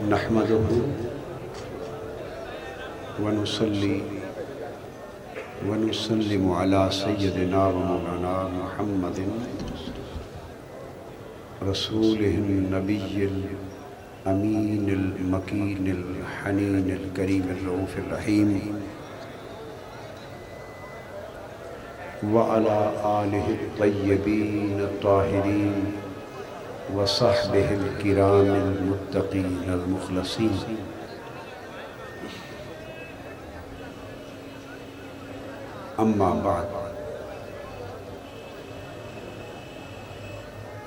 نحمده ونصلي ونسلم على سيدنا ومولانا محمد رسوله النبي الأمين المكين الحنين الكريم الرؤوف الرحيم وعلى آله الطيبين الطاهرين وصحبه الكرام المتقين المخلصين أما بعد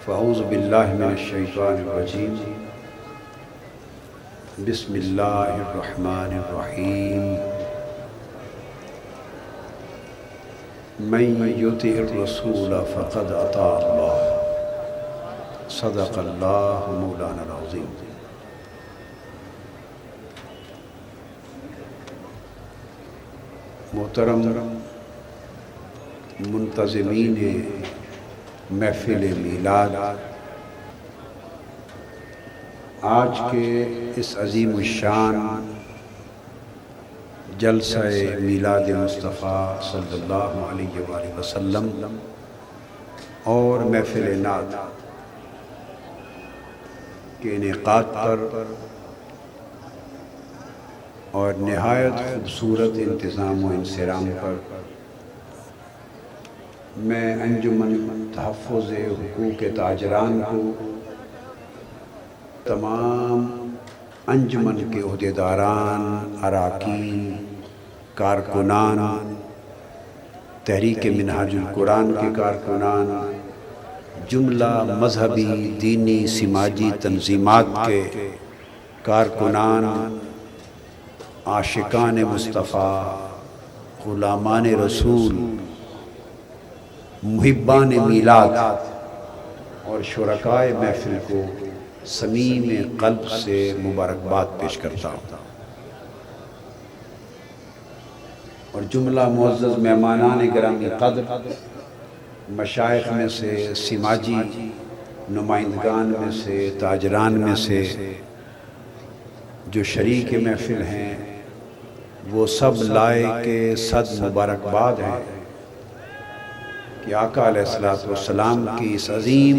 فأعوذ بالله من الشيطان الرجيم بسم الله الرحمن الرحيم من يطع الرسول فقد أطاع الله صدق الله مولانا العظيم۔ محترم منتظمین محفل میلاد، آج کے اس عظیم الشان جلسہ میلاد مصطفیٰ صلی اللہ علیہ وآلہ وسلم اور محفل نعت کے انعقاد پر اور نہایت خوبصورت انتظام و انصرام پر میں انجمن تحفظ حقوق تاجران کو، تمام انجمن کے عہدیداران، اراکین، کارکنان، تحریک منہاج القرآن کے کارکنان، جملہ مذہبی، دینی، سماجی تنظیمات کے کارکنان، عاشقان مصطفیٰ، غلامان رسول، محبان میلاد اور شرکائے محفل کو صمیم قلب سے مبارکباد پیش کرتا ہوں، اور جملہ معزز مہمانان گرامی قدر، مشائخ میں سے، سماجی نمائندگان میں سے، تاجران میں سے جو شریک محفل ہیں، وہ سب لائق صد مبارکباد ہیں کہ آقا علیہ السلام کی اس عظیم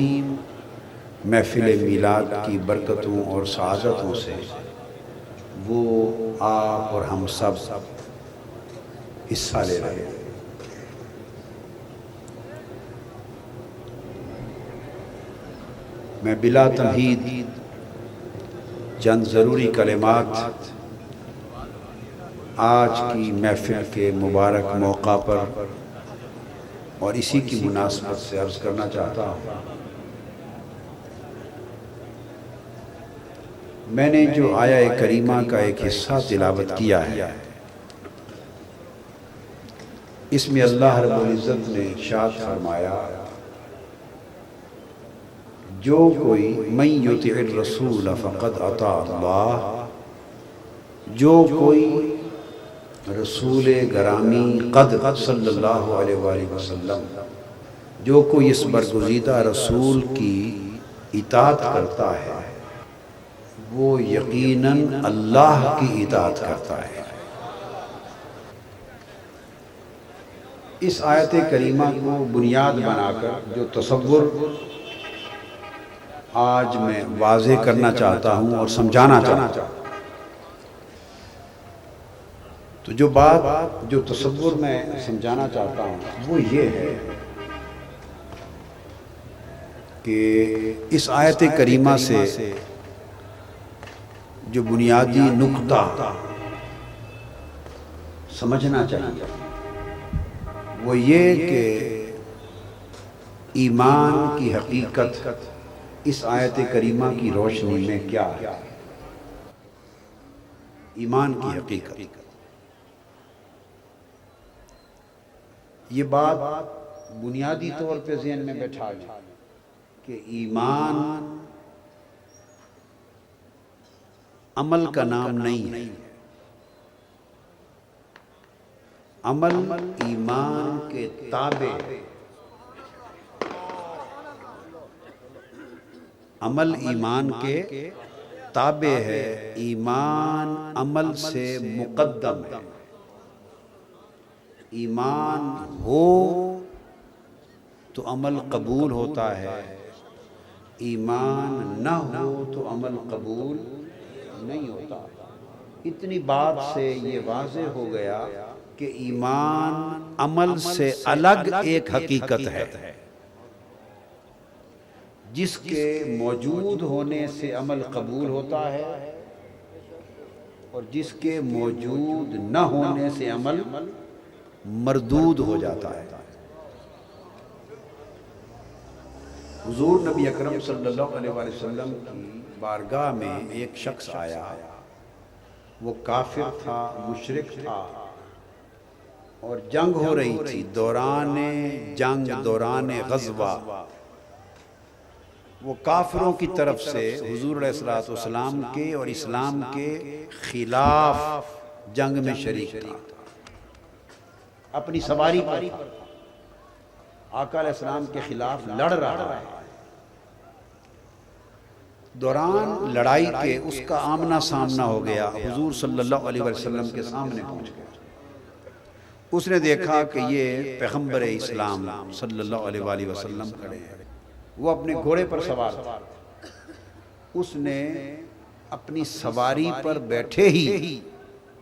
محفل میلاد کی برکتوں اور سعادتوں سے وہ آپ اور ہم سب حصہ لے رہے ہیں۔ میں بلا تمہید چند ضروری کلمات آج کی محفل کے مبارک موقع پر اور اسی کی مناسبت سے عرض کرنا چاہتا ہوں۔ میں نے جو آیہ کریمہ کا ایک حصہ تلاوت کیا ہے، اس میں اللہ رب العزت نے ارشاد فرمایا، جو کوئی من یطع الرسول فقد اطاع اللہ، جو کوئی رسول گرامی قدر صلی اللہ علیہ وآلہ وسلم، جو کوئی اس برگزیدہ رسول کی اطاعت کرتا ہے، وہ یقیناً اللہ کی اطاعت کرتا ہے۔ اس آیت کریمہ کو بنیاد بنا کر جو تصور آج میں واضح کرنا چاہتا ہوں اور سمجھانا چاہتا ہوں، تو جو تصور میں سمجھانا چاہتا ہوں وہ یہ ہے کہ اس آیت کریمہ سے جو بنیادی نقطہ سمجھنا چاہیے وہ یہ کہ ایمان کی حقیقت اس آیت کریمہ کی روشنی میں کیا ہے۔ ایمان کی حقیقت، یہ بات بنیادی طور پہ ذہن میں بیٹھا لیں کہ ایمان عمل کا نام نہیں ہے، عمل ایمان کے تابع، عمل ایمان کے تابع ہے، ایمان عمل سے مقدم ہے۔ ایمان ہو تو عمل قبول ہوتا ہے، ایمان نہ ہو تو عمل قبول نہیں ہوتا۔ اتنی بات سے یہ واضح ہو گیا کہ ایمان عمل سے الگ ایک حقیقت ہے، جس کے موجود ہونے سے عمل قبول ہوتا ہے اور جس کے موجود نہ ہونے سے عمل مردود ہو جاتا ہے۔ حضور نبی اکرم صلی اللہ علیہ وآلہ وسلم کی بارگاہ میں ایک شخص آیا، وہ کافر تھا، مشرک تھا، اور جنگ ہو رہی تھی۔ دوران جنگ، دوران غزوہ، وہ کافروں کی طرف سے حضور علیہ السلام کے اور اسلام کے خلاف جنگ میں شریک تھا۔ اپنی سواری پر آقا علیہ السلام کے خلاف لڑ رہا ہے۔ دوران لڑائی کے اس کا آمنا سامنا ہو گیا، حضور صلی اللہ علیہ وسلم کے سامنے پہنچ گیا۔ اس نے دیکھا کہ یہ پیغمبر اسلام صلی اللہ علیہ وآلہ وسلم کھڑے ہیں۔ وہ اپنے گھوڑے پر سوار تھا۔ اس نے اپنی سواری پر بیٹھے ہی،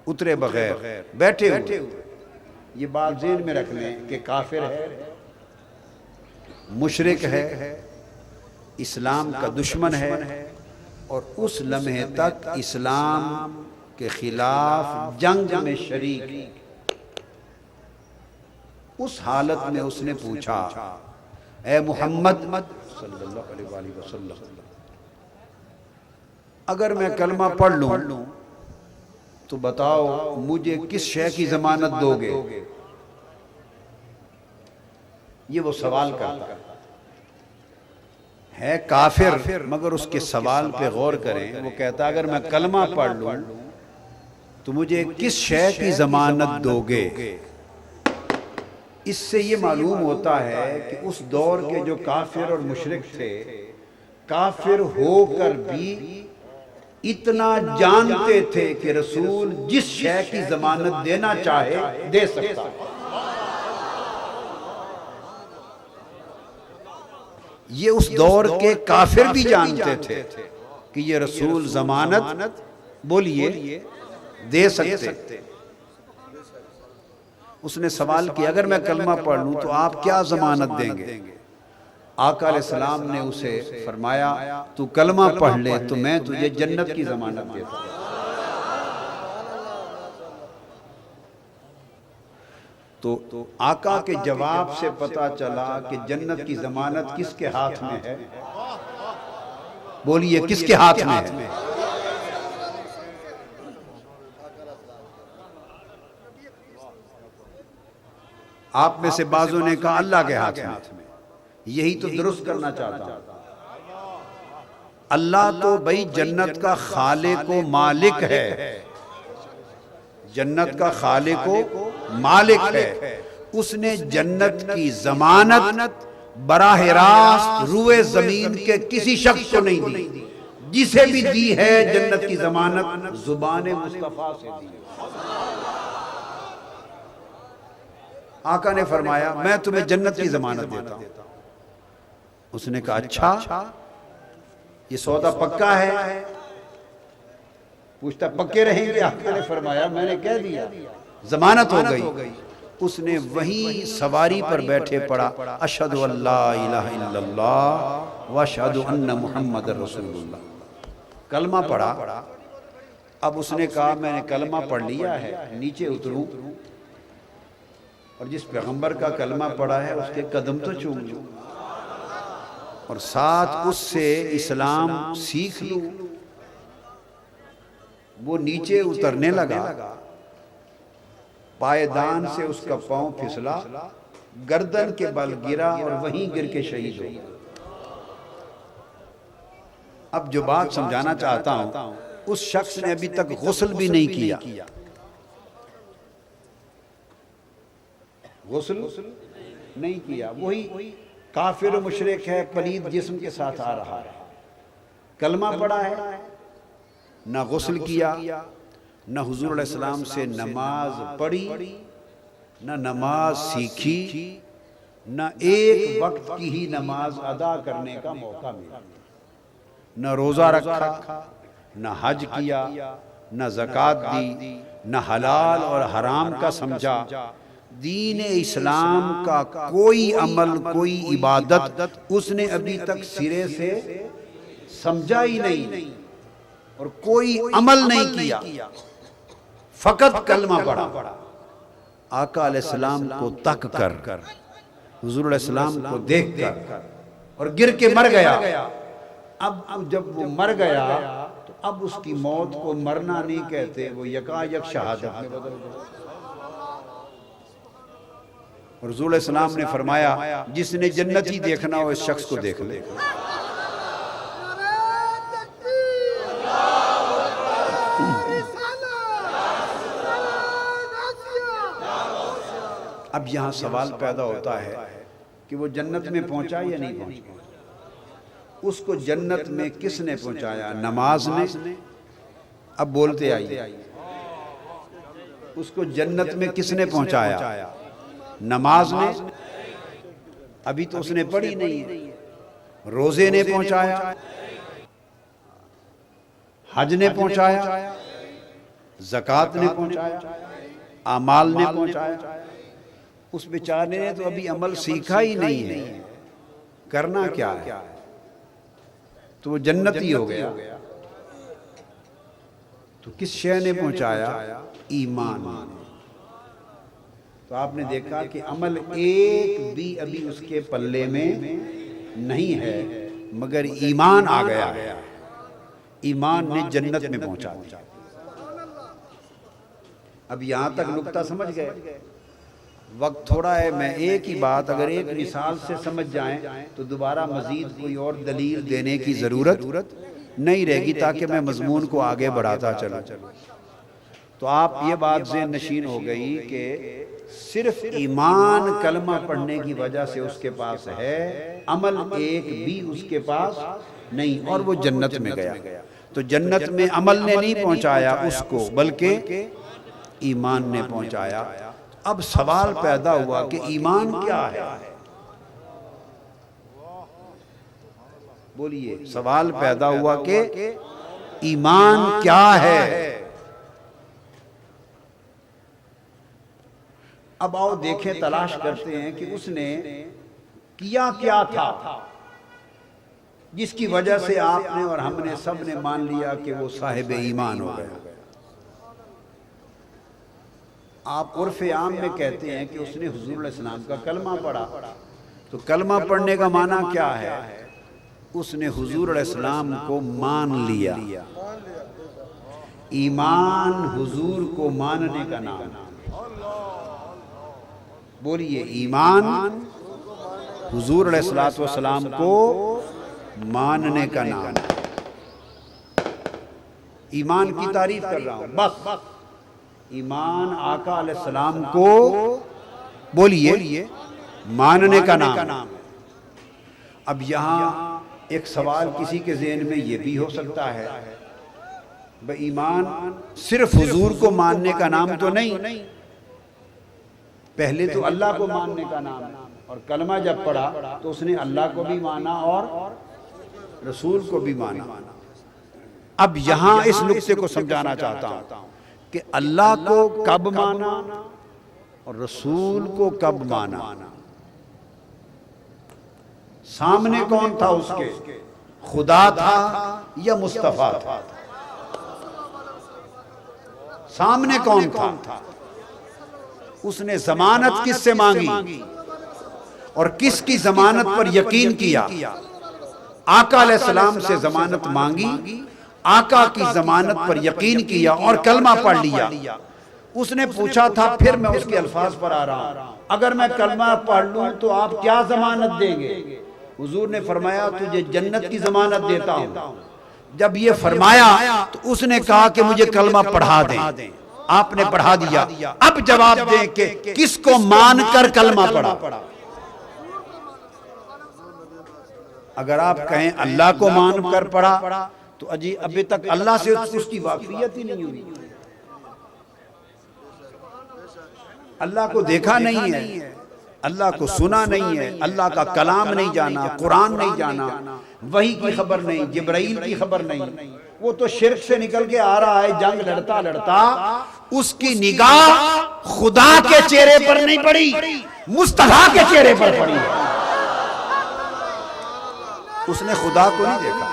اترے بغیر، بیٹھے ہوئے، یہ بات ذہن میں رکھ لیں کہ کافر ہے، مشرک ہے، اسلام کا دشمن ہے، اور اس لمحے تک اسلام کے خلاف جنگ میں شریک۔ اس حالت میں اس نے پوچھا، اے محمد صلی اللہ علیہ وآلہ وسلم، اگر میں کلمہ پڑھ لوں تو بتاؤ مجھے کس شے کی ضمانت دو گے؟ یہ وہ سوال کرتا ہے کافر، مگر اس کے سوال پہ غور کریں۔ وہ کہتا اگر میں کلمہ پڑھ لوں تو مجھے کس شے کی ضمانت دو گے؟ اس سے یہ معلوم ہوتا ہے کہ اس دور کے جو کافر اور مشرک تھے، کافر ہو کر بھی اتنا جانتے تھے کہ رسول جس شے کی ضمانت دینا چاہے دے سکتا ہے۔ یہ اس دور کے کافر بھی جانتے تھے کہ یہ رسول ضمانت بولیے دے سکتے۔ اس نے سوال کیا اگر میں کلمہ پڑھ لوں تو آپ کیا ضمانت دیں گے؟ آقا علیہ السلام نے اسے فرمایا تو کلمہ پڑھ لے تو میں تجھے جنت کی ضمانت دیتا ہوں۔ تو آقا کے جواب سے پتہ چلا کہ جنت کی ضمانت کس کے ہاتھ میں ہے؟ بولیے کس کے ہاتھ میں ہے؟ آپ میں سے بعضوں نے کہا اللہ کے ہاتھ میں۔ یہی تو درست کرنا چاہتا ہوں۔ اللہ تو بھئی جنت کا خالق و مالک ہے، جنت کا خالق و مالک ہے۔ اس نے جنت کی ضمانت براہ راست روئے زمین کے کسی شخص کو نہیں دی، جسے بھی دی ہے جنت کی ضمانت زبان مصطفیٰ سے دی۔ آقا نے فرمایا میں تمہیں جنت کی ضمانت دیتا ہوں۔ اس نے کہا اچھا یہ سودا پکا ہے؟ پوچھتا پکے رہیں گے؟ آقا نے فرمایا میں نے کہہ دیا ضمانت ہو گئی۔ اس نے وہیں سواری پر بیٹھے پڑا اشہد ان لا الہ الا اللہ واشہد ان محمد رسول اللہ، کلمہ پڑھا۔ اب اس نے کہا میں نے کلمہ پڑھ لیا ہے، نیچے اتروں اور جس پیغمبر کا کلمہ پڑھا ہے اس کے قدم تو چوم لوں اور ساتھ اس سے اسلام سیکھ لوں۔ وہ نیچے اترنے لگا، پائیدان سے اس کا پاؤں پھسلا، گردن کے بل گرا اور وہیں گر کے شہید ہو گیا۔ اب جو بات سمجھانا چاہتا ہوں، اس شخص نے ابھی تک غسل بھی نہیں کیا، غسل نہیں کیا، وہی کافر و مشرک ہے، پلید جسم کے ساتھ آ رہا ہے، کلمہ پڑھا ہے نہ غسل کیا، نہ حضور علیہ السلام سے نماز پڑھی، نہ نماز سیکھی، نہ ایک وقت کی ہی نماز ادا کرنے کا موقع ملا، نہ روزہ رکھا، نہ حج کیا، نہ زکوٰۃ دی، نہ حلال اور حرام کا سمجھا۔ دین اسلام کا کوئی عمل، کوئی عبادت اس نے ابھی تک سرے سے سمجھا ہی نہیں اور کوئی عمل نہیں کیا، فقط کلمہ پڑھا۔ آقا علیہ السلام کو تک کر، حضور علیہ السلام کو دیکھ کر اور گر کے مر گیا۔ اب جب وہ مر گیا تو اب اس کی موت کو مرنا نہیں کہتے، وہ یکا یک شہادت میں بدل گیا۔ اور حضور علیہ السلام نے فرمایا جس نے جنتی دیکھنا ہو اس شخص کو دیکھ لے۔ اب یہاں سوال پیدا ہوتا ہے کہ وہ جنت میں پہنچا یا نہیں پہنچا؟ اس کو جنت میں کس نے پہنچایا؟ نماز نے؟ اب بولتے آئیے، اس کو جنت میں کس نے پہنچایا؟ نماز نے؟ ابھی تو اس نے پڑھی نہیں ہے۔ روزے نے پہنچایا؟ حج نے پہنچایا؟ زکوٰۃ نے پہنچایا؟ اعمال نے پہنچایا؟ اس بیچارے نے تو ابھی عمل سیکھا ہی نہیں ہے، کرنا کیا ہے؟ تو وہ جنتی ہو گیا۔ تو کس شے نے پہنچایا؟ ایمان۔ تو آپ نے دیکھا کہ عمل ایک بھی ابھی اس کے پلے میں نہیں ہے، مگر ایمان آ گیا، ایمان نے جنت میں پہنچا دیا۔ اب یہاں تک نکتہ سمجھ گئے؟ وقت تھوڑا ہے، میں ایک ہی بات اگر ایک مثال سے سمجھ جائیں تو دوبارہ مزید کوئی اور دلیل دینے کی ضرورت نہیں رہے گی، تاکہ میں مضمون کو آگے بڑھاتا چلوں۔ تو آپ یہ بات ذہن نشین ہو گئی کہ صرف ایمان کلمہ پڑھنے کی وجہ سے اس کے پاس ہے، عمل ایک بھی اس کے پاس نہیں، اور وہ جنت میں گیا۔ تو جنت میں عمل نے نہیں پہنچایا اس کو، بلکہ ایمان نے پہنچایا۔ اب سوال پیدا ہوا کہ ایمان کیا ہے؟ بولیے، سوال پیدا ہوا کہ ایمان کیا ہے؟ اب آؤ دیکھیں، تلاش کرتے ہیں کہ اس نے کیا کیا تھا جس کی وجہ سے آپ نے اور ہم نے سب نے مان لیا کہ وہ صاحب ایمان ہو گیا۔ آپ عرف عام میں کہتے ہیں کہ اس نے حضور علیہ السلام کا کلمہ پڑھا۔ تو کلمہ پڑھنے کا معنی کیا ہے؟ اس نے حضور علیہ السلام کو مان لیا۔ ایمان حضور کو ماننے کا نام۔ بولیے، ایمان حضور علیہ السلام کو ماننے کا نام۔ ایمان کی تعریف کر رہا ہوں، بس ایمان آقا علیہ السلام کو بولیے ماننے کا نام۔ اب یہاں ایک سوال کسی کے ذہن میں یہ بھی ہو سکتا ہے، بھئی ایمان صرف حضور کو ماننے کا نام تو نہیں، پہلے تو اللہ کو ماننے کا نام ہے، اور کلمہ جب پڑھا تو اس نے اللہ کو بھی مانا اور رسول کو بھی مانا۔ اب یہاں اس نقطے کو سمجھانا چاہتا ہوں کہ اللہ کو کب مانا اور رسول کو کب مانا۔ سامنے کون تھا اس کے؟ خدا تھا یا مصطفیٰ تھا؟ سامنے کون تھا؟ اس نے ضمانت کس سے مانگی اور کس کی ضمانت پر یقین کیا؟ آقا علیہ السلام سے ضمانت مانگی، آقا کی ضمانت پر یقین کیا اور کلمہ پڑھ لیا۔ اس نے پوچھا تھا، پھر میں اس کے الفاظ پر آ رہا ہوں، اگر میں کلمہ پڑھ لوں تو آپ کیا ضمانت دیں گے؟ حضور نے فرمایا، تجھے جنت کی ضمانت دیتا ہوں۔ جب یہ فرمایا تو اس نے کہا کہ مجھے کلمہ پڑھا دیں۔ آپ نے پڑھا دیا۔ اب جواب دیں کہ کس کو مان کر کلمہ پڑھا؟ اگر آپ کہیں اللہ کو مان کر پڑھا تو اجی ابھی تک اللہ سے اس کی واقفیت ہی نہیں ہوئی، اللہ کو دیکھا نہیں ہے، اللہ کو سنا نہیں ہے، اللہ کا کلام نہیں جانا، قرآن نہیں جانا، وحی کی خبر نہیں، جبرائیل کی خبر نہیں، وہ تو شرک سے نکل کے آ رہا ہے، جنگ لڑتا لڑتا اس کی نگاہ خدا کے چہرے پر نہیں پڑی، مصطفیٰ کے چہرے پر پڑی، اس نے خدا کو نہیں دیکھا۔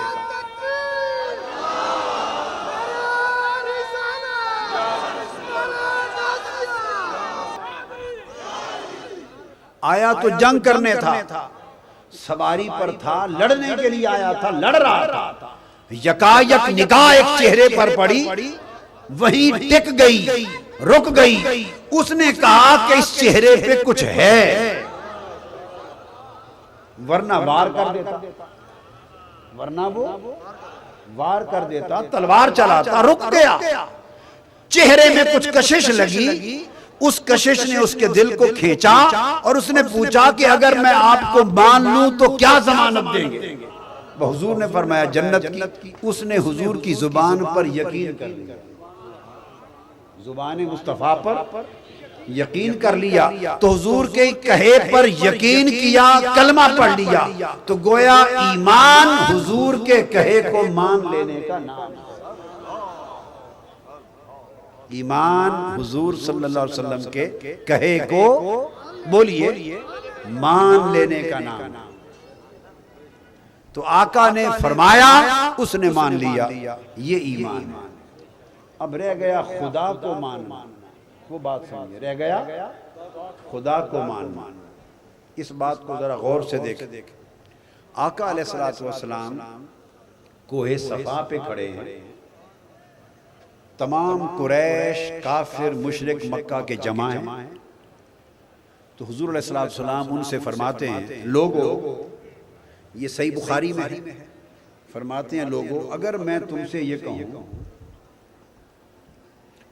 آیا تو جنگ کرنے تھا، سواری پر تھا، لڑنے کے لیے آیا تھا، لڑ رہا تھا، یکایک نگاہ ایک چہرے پر پڑی، وہیں ٹک گئی، رک گئی، اس نے کہا کہ اس چہرے پہ کچھ ہے، ورنہ وار کر دیتا، ورنہ وہ وار کر دیتا، تلوار چلاتا، رک گیا، چہرے میں کچھ کشش لگی، اس کشش نے اس کے دل کو کھینچا اور اس نے پوچھا کہ اگر میں آپ کو مان لوں تو کیا ضمانت دیں گے؟ حضور نے فرمایا جنت کی۔ اس نے حضور کی زبان پر یقین کر لیا، زبان مصطفیٰ پر یقین کر لیا، تو حضور کے کہے پر یقین کیا، کلمہ پڑھ لیا، تو گویا ایمان حضور کے کہے کو مان لینے کا نام ہے۔ ایمان حضور صلی اللہ علیہ وسلم کے کہے کو بولیے مان لینے کا نام۔ تو آقا نے فرمایا، اس نے مان لیا، یہ ایمان۔ اب رہ گیا خدا کو ماننا، وہ بات سمجھے، رہ گیا خدا کو ماننا۔ اس بات کو ذرا غور سے دیکھ، آقا علیہ السلام کوہ صفا پہ کھڑے ہیں، تمام قریش کافر مشرک مکہ کے جمع ہیں، تو حضور علیہ السلام ان سے فرماتے ہیں لوگو، یہ صحیح بخاری میں ہے، فرماتے ہیں لوگو اگر میں تم سے یہ کہوں،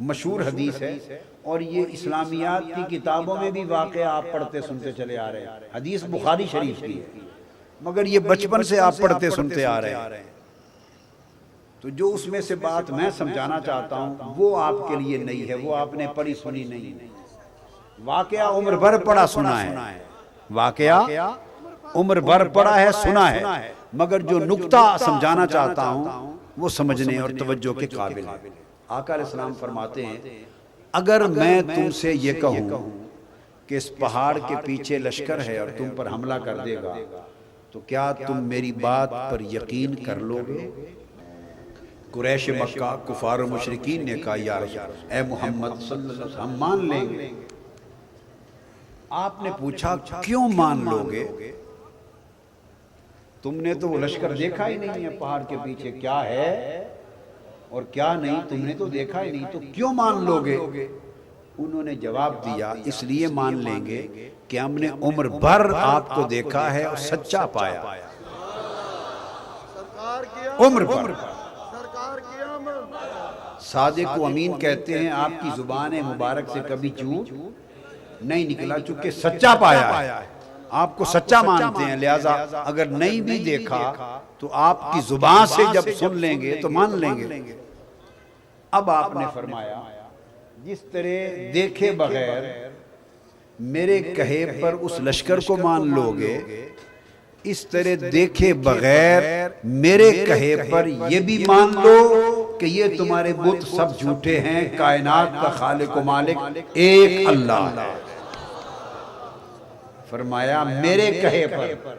مشہور حدیث ہے اور یہ اسلامیات کی کتابوں میں بھی واقعہ آپ پڑھتے سنتے چلے آ رہے ہیں، حدیث بخاری شریف کی ہے مگر یہ بچپن سے آپ پڑھتے سنتے آ رہے ہیں، تو جو اس میں سے بات میں سمجھانا چاہتا ہوں وہ آپ کے لیے نہیں ہے، وہ آپ نے پڑھی سنی نہیں، واقعہ عمر بھر پڑھا سنا ہے، واقعہ عمر بھر پڑھا ہے سنا ہے، مگر جو نکتہ سمجھانا چاہتا ہوں وہ سمجھنے اور توجہ کے قابل ہے۔ آقا علیہ السلام فرماتے ہیں اگر میں تم سے یہ کہوں کہ اس پہاڑ کے پیچھے لشکر ہے اور تم پر حملہ کر دے گا تو کیا تم میری بات پر یقین کر لو گے؟ قریش مکہ کفار و مشرکین نے کہا یا رسول اے محمد صلی اللہ علیہ وسلم ہم مان لیں گے۔ آپ نے پوچھا کیوں مان لو گے؟ تم نے تو وہ لشکر دیکھا ہی نہیں ہے، پہاڑ کے پیچھے کیا ہے اور کیا نہیں تم نے تو دیکھا ہی نہیں، تو کیوں مان لو گے؟ انہوں نے جواب دیا اس لیے مان لیں گے کہ ہم نے عمر بھر آپ کو دیکھا ہے اور سچا پایا، عمر بھر۔ صادق و امین کہتے ہیں آپ کی زبان مبارک سے کبھی جھوٹ نہیں نکلا، چونکہ سچا پایا ہے، آپ کو سچا مانتے ہیں، لہٰذا اگر نہیں بھی دیکھا تو آپ کی زبان سے جب سن لیں گے تو مان لیں گے۔ اب آپ نے فرمایا جس طرح دیکھے بغیر میرے کہے پر اس لشکر کو مان لو گے، اس طرح دیکھے بغیر میرے کہے پر یہ بھی مان لو کہ یہ تمہارے بت سب جھوٹے ہیں، کائنات کا خالق و مالک ایک اللہ ہے۔ فرمایا میرے کہے پر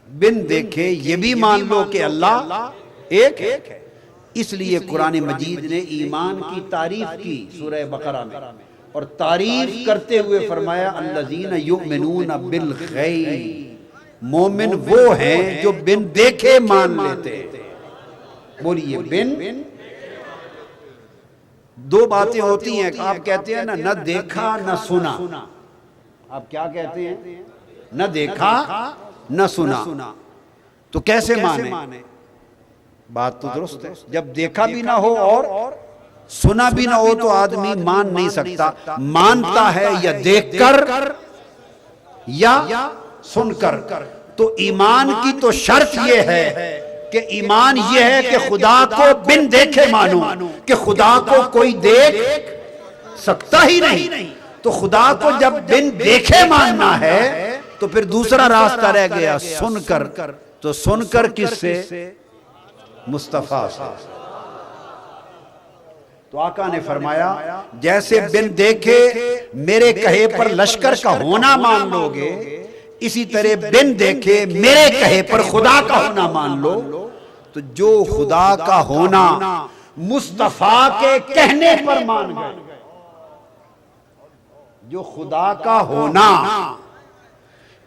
بن دیکھے یہ بھی مان لو کہ اللہ ایک ہے۔ اس لیے قرآن مجید نے ایمان کی تعریف کی سورہ بقرہ میں، اور تعریف کرتے ہوئے فرمایا الذین یؤمنون بالغیب، مومن وہ ہیں جو بن دیکھے مان لیتے۔ بولیے بن۔ دو باتیں ہوتی ہیں، آپ کہتے ہیں نہ دیکھا نہ سنا، آپ کیا کہتے ہیں؟ نہ دیکھا نہ سنا، تو کیسے مانے؟ بات تو درست ہے، جب دیکھا بھی نہ ہو اور سنا بھی نہ ہو تو آدمی مان نہیں سکتا، مانتا ہے یا دیکھ کر یا سن کر۔ تو ایمان کی تو شرط یہ ہے کہ ایمان یہ ہے کہ خدا کو بن دیکھے مانو، کہ خدا کو کوئی دیکھ سکتا ہی نہیں، تو خدا کو جب بن دیکھے ماننا ہے تو پھر دوسرا راستہ رہ گیا سن کر، تو سن کر کس سے؟ مصطفیٰ سے۔ تو آقا نے فرمایا جیسے بن دیکھے میرے کہے پر لشکر کا ہونا مان لو گے، اسی طرح بن دیکھے میرے کہے پر خدا کا ہونا مان لو۔ تو جو خدا کا ہونا مصطفیٰ کے کہنے پر مان گئے، جو خدا کا ہونا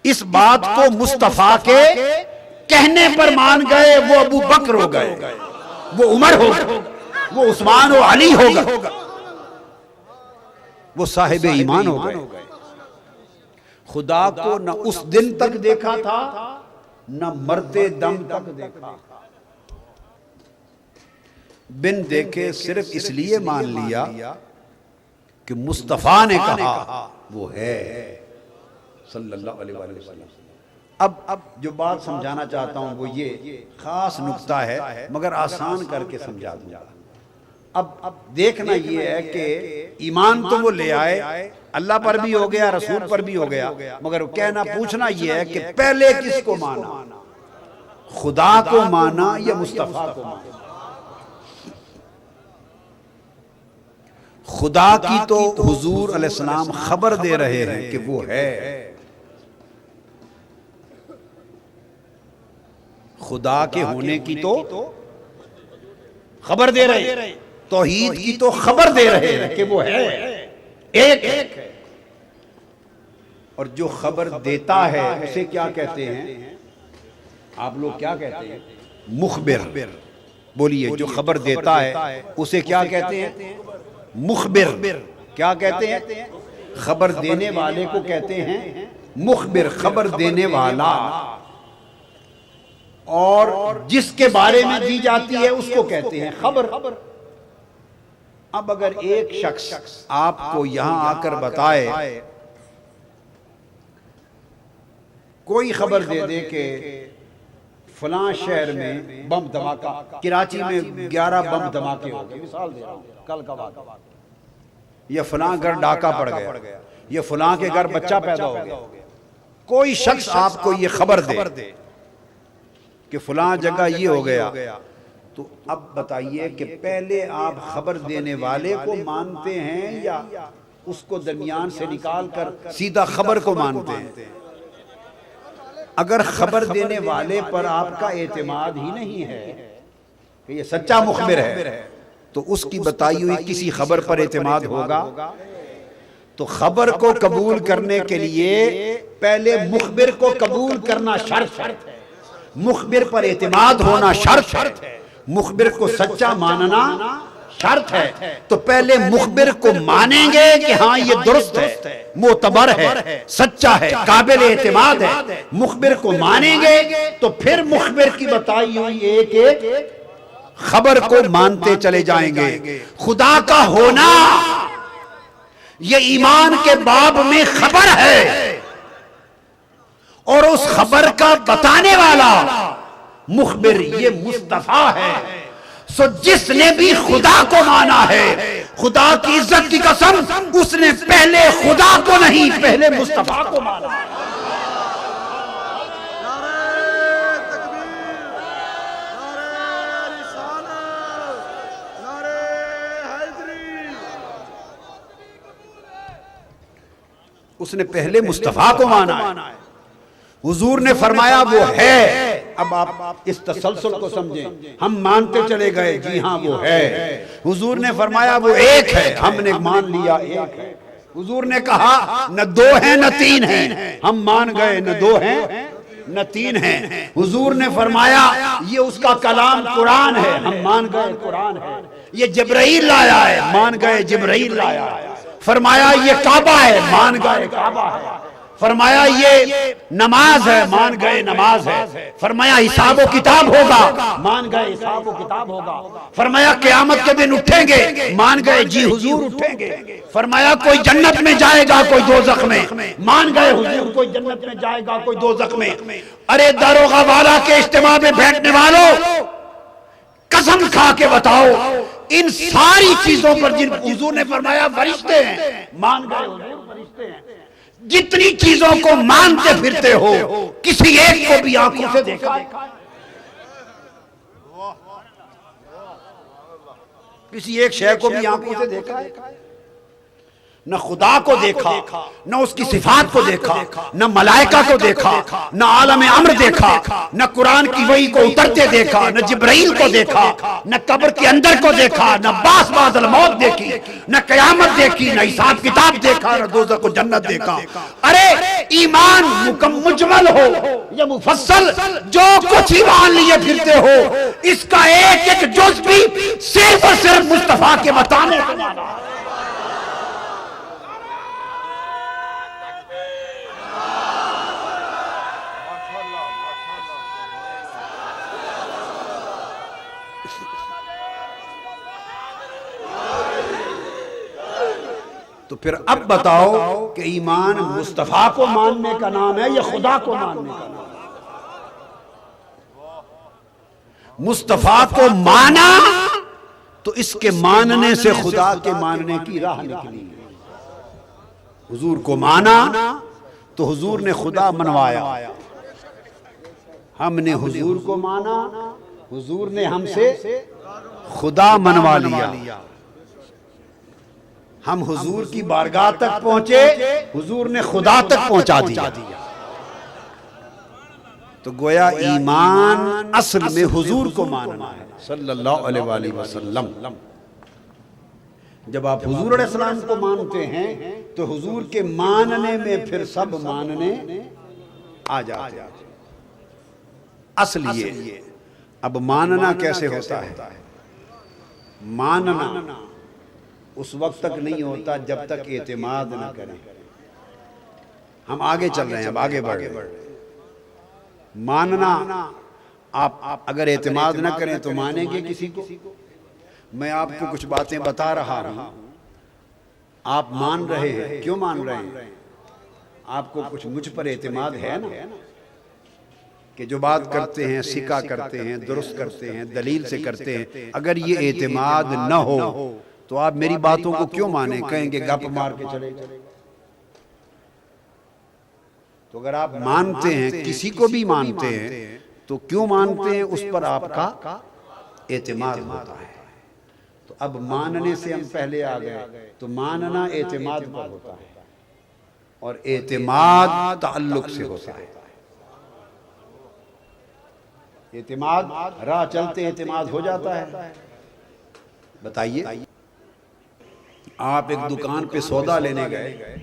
اس بات کو مصطفیٰ کے کہنے پر مان گئے، وہ ابو بکر ہو گئے، وہ عمر ہو گئے، وہ عثمان و علی ہو گئے، وہ صاحب ایمان ہو گئے۔ خدا کو نہ اس دن تک دیکھا تھا نہ مرتے دم تک دیکھا، بن دیکھے صرف اس لیے مان لیا کہ مصطفیٰ نے کہا وہ ہے صلی اللہ علیہ وآلہ وسلم۔ اب جو بات سمجھانا چاہتا ہوں وہ یہ خاص نقطہ ہے، مگر آسان کر کے سمجھا دوں گا۔ اب دیکھنا یہ ہے کہ ایمان تو وہ لے آئے، اللہ پر بھی ہو گیا، رسول پر بھی ہو گیا، مگر کہنا پوچھنا یہ ہے کہ پہلے کس کو مانا؟ خدا کو مانا یا مصطفیٰ کو مانا؟ خدا کی تو حضور علیہ السلام خبر دے رہے ہیں کہ وہ ہے، خدا کے ہونے کی تو خبر دے رہے ہیں، توحید کی تو خبر دے رہے ہیں کہ وہ ہے، ایک ہے۔ اور جو خبر دیتا ہے اسے کیا کہتے ہیں؟ آپ لوگ کیا کہتے ہیں؟ مخبر۔ بولیے، جو خبر دیتا ہے اسے کیا کہتے ہیں؟ مخبر۔ کیا کہتے ہیں؟ خبر دینے والے کو کہتے ہیں مخبر، خبر دینے والا۔ اور جس کے بارے میں دی جاتی ہے اس کو کہتے ہیں خبر۔ اب اگر ایک شخص آپ کو یہاں آ کر بتائے، کوئی خبر دے دے کہ فلاں شہر میں بم دھماکہ، کراچی میں 11 بم دھماکے ہو گئے، مثال دے رہا ہوں کل کا واقعہ، یا فلاں گھر ڈاکہ پڑ گیا، یا فلاں کے گھر بچہ پیدا ہو گیا، کوئی شخص آپ کو یہ خبر دے کہ فلاں جگہ یہ ہو گیا، تو اب بتائیے کہ پہلے آپ خبر دینے والے کو مانتے ہیں یا اس کو درمیان سے نکال کر سیدھا خبر کو مانتے ہیں؟ اگر خبر دینے والے پر آپ کا اعتماد ہی نہیں ہے کہ یہ سچا مخبر ہے، تو اس کی بتائی ہوئی کسی خبر پر اعتماد ہوگا؟ تو خبر کو قبول کرنے کے لیے پہلے مخبر کو قبول کرنا شرط ہے، مخبر پر اعتماد ہونا شرط ہے، مخبر کو سچا ماننا شرط ہے۔ تو پہلے مخبر کو مانیں گے کہ ہاں یہ درست ہے، معتبر ہے، سچا ہے، قابل اعتماد ہے، مخبر کو مانیں گے تو پھر مخبر کی بتائی ہوئی ایک ایک خبر کو مانتے چلے جائیں گے۔ خدا کا ہونا یہ ایمان کے باب میں خبر ہے، اور اس خبر کا بتانے والا مخبر یہ مصطفیٰ ہے۔ سو جس نے بھی خدا کو مانا ہے، خدا کی عزت کی قسم، اس نے پہلے خدا کو نہیں، پہلے مصطفیٰ کو مانا۔ اس نے پہلے مصطفیٰ کو مانا ہے۔ حضور نے فرمایا وہ ہے۔ اب آپ اس تسلسل کو سمجھیں، ہم مانتے چلے گئے جی ہاں وہ ہے۔ حضور نے فرمایا وہ ایک ہے، ہم نے مان لیا ایک ہے۔ حضور نے کہا نہ دو ہیں نہ تین ہیں، ہم مان گئے نہ دو ہیں نہ تین ہیں۔ حضور نے فرمایا یہ اس کا کلام قرآن ہے، ہم مان گئے قرآن ہے۔ یہ جبرائیل لایا ہے، مان گئے جبرائیل لایا ہے۔ فرمایا یہ کعبہ ہے، مان گئے کعبہ ہے۔ فرمایا یہ نماز ہے، مان گئے نماز ہے۔ فرمایا حساب و کتاب ہوگا، مان گئے حساب و کتاب ہوگا۔ فرمایا قیامت کے دن اٹھیں گے، مان گئے جی حضور اٹھیں گے۔ فرمایا کوئی جنت میں جائے گا کوئی دوزخ میں، مان گئے حضور کوئی جنت میں جائے گا کوئی دوزخ میں۔ ارے داروغہ والا کے اجتماع میں بیٹھنے والوں، قسم کھا کے بتاؤ ان ساری چیزوں پر جن حضور نے فرمایا فرشتے ہیں، مان گئے حضور فرشتے ہیں، جتنی چیزوں کو مانتے پھرتے ہو کسی ایک کو بھی آنکھوں سے دیکھا؟ کسی ایک شے کو بھی آنکھوں سے دیکھا ہے؟ نہ خدا کو دیکھا، نہ اس کی صفات کو دیکھا، نہ ملائکہ کو دیکھا، نہ عالم امر دیکھا، نہ قرآن کی وحی کو اترتے دیکھا، نہ جبرائیل کو دیکھا، نہ قبر کے اندر کو دیکھا، نہ بعد الموت دیکھی، نہ قیامت دیکھی، نہ حساب کتاب دیکھا، نہ دوزخ و جنت دیکھا۔ ارے ایمان مجمل ہو یا مفصل، جو کچھ ایمان لیے پھرتے ہو اس کا ایک ایک جز بھی صرف اور صرف مصطفیٰ کے بتانے کا معنی ہے۔ تو پھر اب بتاؤ کہ ایمان مصطفیٰ کو ماننے کا نام ہے یا خدا کو ماننے کا نام ہے؟ مصطفیٰ کو مانا تو اس کے ماننے سے خدا کے ماننے کی راہ نکلی۔ حضور کو مانا تو حضور نے خدا منوایا، ہم نے حضور کو مانا، حضور نے ہم سے خدا منوا لیا۔ ہم حضور کی بارگاہ تک پہنچے، حضور نے خدا تک پہنچا دیا۔ تو گویا ایمان اصل میں حضور کو ماننا ہے صلی اللہ علیہ وآلہ وسلم۔ جب آپ حضور علیہ السلام کو مانتے ہیں تو حضور کے ماننے میں پھر سب ماننے آ جاتے ہیں۔ اصل یہ اب ماننا کیسے ہوتا ہے؟ ماننا اس وقت تک نہیں ہوتا جب تک اعتماد نہ کریں۔ ہم آگے چل رہے ہیں، اب آگے بڑھ رہے ہیں۔ ماننا، آپ اگر اعتماد نہ کریں تو مانیں گے کسی کو؟ میں آپ کو کچھ باتیں بتا رہا ہوں، آپ مان رہے ہیں، کیوں مان رہے ہیں؟ آپ کو کچھ مجھ پر اعتماد ہے نا، کہ جو بات کرتے ہیں سکا کرتے ہیں، درست کرتے ہیں، دلیل سے کرتے ہیں۔ اگر یہ اعتماد نہ ہو تو آپ میری باتوں کو کیوں مانیں؟ کہیں گے گپ مار کے چلے گئے۔ تو اگر آپ مانتے ہیں، کسی کو بھی مانتے ہیں، تو کیوں مانتے ہیں؟ اس پر آپ کا اعتماد ہوتا ہے۔ تو اب ماننے سے ہم پہلے آ گئے، تو ماننا اعتماد پر ہوتا ہے، اور اعتماد تعلق سے ہوتا ہے۔ اعتماد راہ چلتے اعتماد ہو جاتا ہے۔ بتائیے، آپ ایک دکان پہ سودا لینے گئے،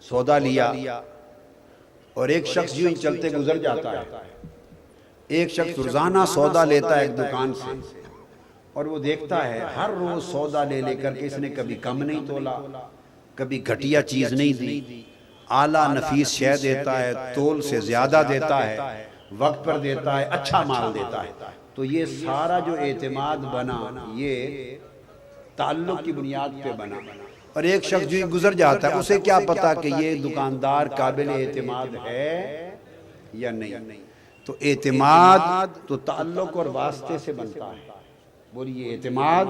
سودا لیا، اور ایک شخص یوں ہی چلتے گزر جاتا ہے۔ ایک شخص روزانہ سودا لیتا ہے ایک دکان سے، اور وہ دیکھتا ہے ہر روز سودا لے لے کر کے اس نے کبھی کم نہیں تولا، کبھی گھٹیا چیز نہیں دی، اعلیٰ نفیس شے دیتا ہے، تول سے زیادہ دیتا ہے، وقت پر دیتا ہے، اچھا مال دیتا ہے۔ تو یہ سارا جو اعتماد بنا یہ تعلق کی بنیاد پہ بنا۔ اور ایک شخص جو گزر جاتا ہے، اسے کیا پتا کہ یہ دکاندار قابل اعتماد ہے یا نہیں؟ تو اعتماد تو تعلق اور واسطے سے بنتا ہے۔ بولیے، اعتماد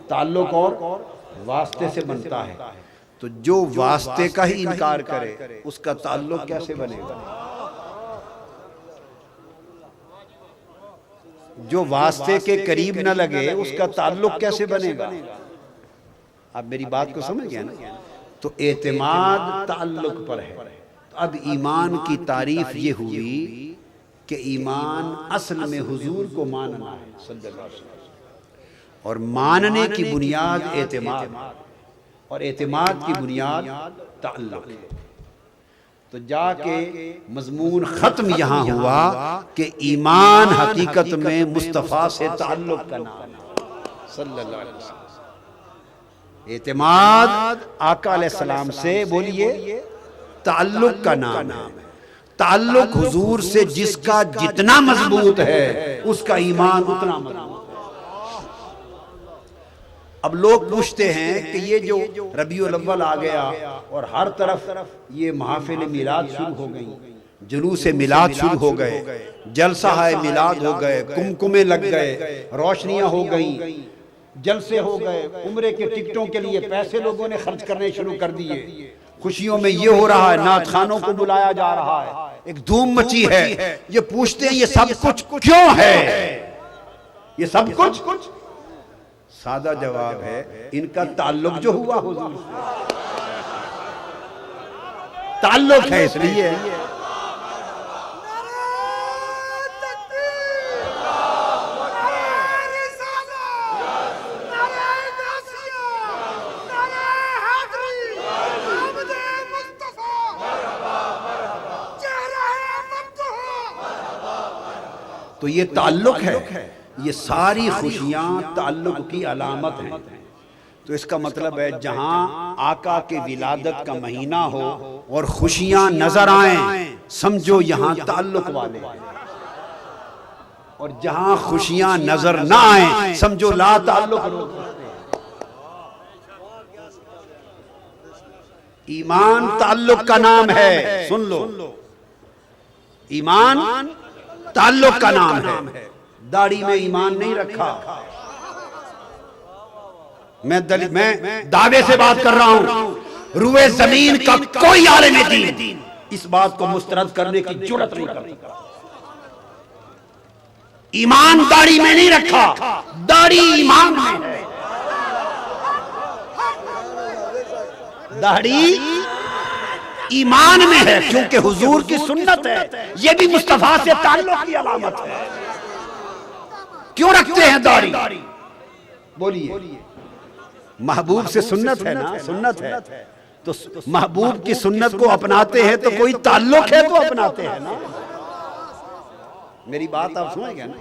تعلق اور واسطے سے بنتا ہے۔ تو جو واسطے کا ہی انکار کرے اس کا تعلق کیسے بنے گا؟ جو واسطے کے قریب نہ لگے اس کا تعلق کیسے بنے گا؟ آپ میری بات کو سمجھ گئے نا؟ تو اعتماد تعلق پر ہے۔ اب ایمان کی تعریف یہ ہوئی کہ ایمان اصل میں حضور کو ماننا ہے صلی اللہ علیہ وسلم، اور ماننے کی بنیاد اعتماد، اور اعتماد کی بنیاد تعلق۔ تو جا کے مضمون ختم یہاں ہوا کہ ایمان حقیقت میں مصطفیٰ سے تعلق کا نام ہے صلی اللہ علیہ وسلم۔ اعتماد آقا علیہ السلام سے، بولیے، تعلق کا نام ہے۔ تعلق حضور سے جس کا جتنا مضبوط ہے اس کا ایمان اتنا مضبوط ہے۔ اب لوگ پوچھتے ہیں کہ یہ جو ربیع الاول آ گیا اور ہر طرف یہ محافل میلاد شروع ہو گئی، جلوس میلاد شروع ہو گئے، جلسہ ہے میلاد ہو گئے، کمکمے لگ گئے، روشنیاں ہو گئیں، جلسے ہو گئے، عمرے کے ٹکٹوں کے لیے پیسے لوگوں نے خرچ کرنے شروع کر دیے، خوشیوں میں یہ ہو رہا ہے، نعت خوانوں کو بلایا جا رہا ہے، ایک دھوم مچی ہے۔ یہ پوچھتے ہیں یہ سب کچھ کیوں ہے؟ یہ سب کچھ سادہ جواب ہے، ان کا تعلق جو ہوا حضور سے، تعلق ہے اس لیے۔ تو یہ تعلق ہے، یہ ساری خوشیاں تعلق کی علامت ہیں۔ تو اس کا مطلب ہے جہاں آقا کے ولادت کا مہینہ ہو اور خوشیاں نظر آئیں، سمجھو یہاں تعلق والے ہیں، اور جہاں خوشیاں نظر نہ آئیں سمجھو لا تعلق لوگ۔ ایمان تعلق کا نام ہے، سن لو، ایمان تعلق کا نام ہے۔ داڑھی میں ایمان نہیں رکھا، میں دعوے سے بات کر رہا ہوں، روئے زمین کا کوئی عالم دین اس بات کو مسترد کرنے کی جرات نہیں کرتا۔ ایمان داڑھی میں نہیں رکھا، داڑھی ایمان میں ہے، داڑھی ایمان میں ہے، کیونکہ حضور کی سنت ہے، یہ بھی مصطفیٰ سے تعلق کی علامت ہے۔ کیوں رکھتے ہیں داڑھی؟ بولیے، محبوب سے سنت ہے نا، سنت ہے تو محبوب کی سنت کو اپناتے ہیں تو کوئی تعلق ہے تو اپناتے ہیں نا۔ میری بات آپ سنیں گے نا؟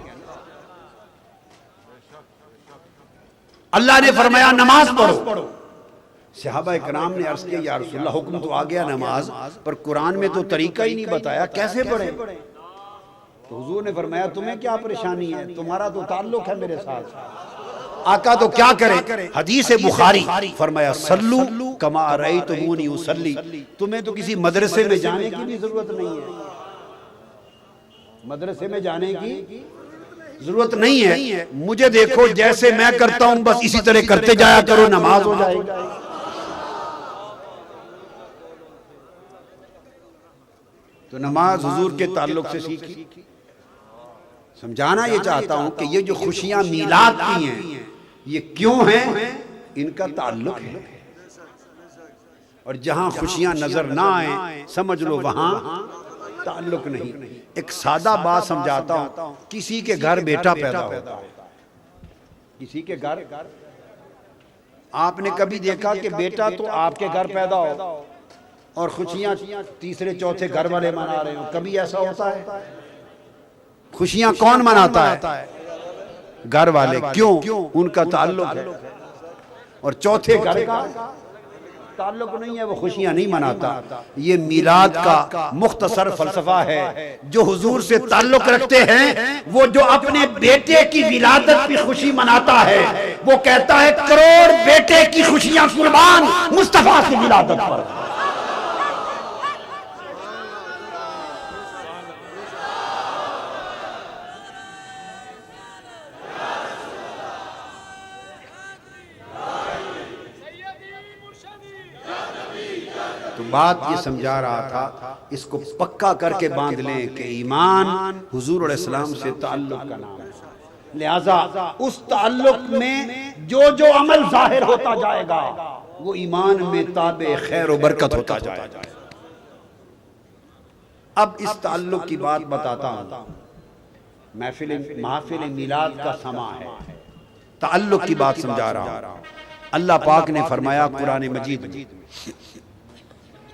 اللہ نے فرمایا نماز پڑھو، صحابہ اکرام نے عرض کیا یا رسول اللہ حکم تو آ گیا نماز پر، قرآن میں تو طریقہ ہی نہیں بتایا، کیسے پڑھیں؟ تو حضور نے فرمایا تمہیں کیا پریشانی ہے، تمہارا تو تعلق ہے میرے ساتھ۔ آقا تو کیا کرے؟ حدیث بخاری فرمایا صلو کما رأیتمونی اصلی، تمہیں تو کسی مدرسے میں جانے کی بھی ضرورت نہیں ہے، مدرسے میں جانے کی ضرورت نہیں ہے، مجھے دیکھو جیسے میں کرتا ہوں بس اسی طرح کرتے جایا کرو، نماز ہو جائے گی۔ تو نماز حضور کے تعلق سے سیکھی۔ سمجھانا یہ چاہتا ہوں کہ یہ جو خوشیاں میلاد کی ہیں یہ کیوں ہیں؟ ان کا تعلق ہے، اور جہاں خوشیاں نظر نہ آئیں سمجھ لو وہاں تعلق نہیں۔ ایک سادہ بات سمجھاتا ہوں، کسی کے گھر بیٹا پیدا ہوتا ہے، کسی کے گھر، آپ نے کبھی دیکھا کہ بیٹا تو آپ کے گھر پیدا ہو اور خوشیاں تیسرے چوتھے گھر والے منا رہے ہوں؟ کبھی ایسا ہوتا ہے؟ خوشیاں کون مناتا ہے؟ گھر والے۔ کیوں؟ ان کا تعلق ہے، اور چوتھے گھر کا تعلق نہیں ہے، وہ خوشیاں نہیں مناتا۔ یہ میلاد کا مختصر فلسفہ ہے۔ جو حضور سے تعلق رکھتے ہیں وہ جو اپنے بیٹے کی ولادت کی خوشی مناتا ہے وہ کہتا ہے کروڑ بیٹے کی خوشیاں قربان مصطفیٰ کی ولادت پر۔ تو بات یہ سمجھا رہا تھا، اس کو پکا کر کے باندھ لیں کہ ایمان حضور علیہ السلام سے تعلق کا نام ہے، لہٰذا اس تعلق میں جو جو عمل ظاہر ہوتا جائے گا وہ ایمان میں تابع خیر و برکت ہوتا جائے گا۔ اب اس تعلق کی بات بتاتا ہوں، محفل میلاد کا سما ہے، تعلق کی بات سمجھا رہا ہوں۔ اللہ پاک نے فرمایا قرآن مجید میں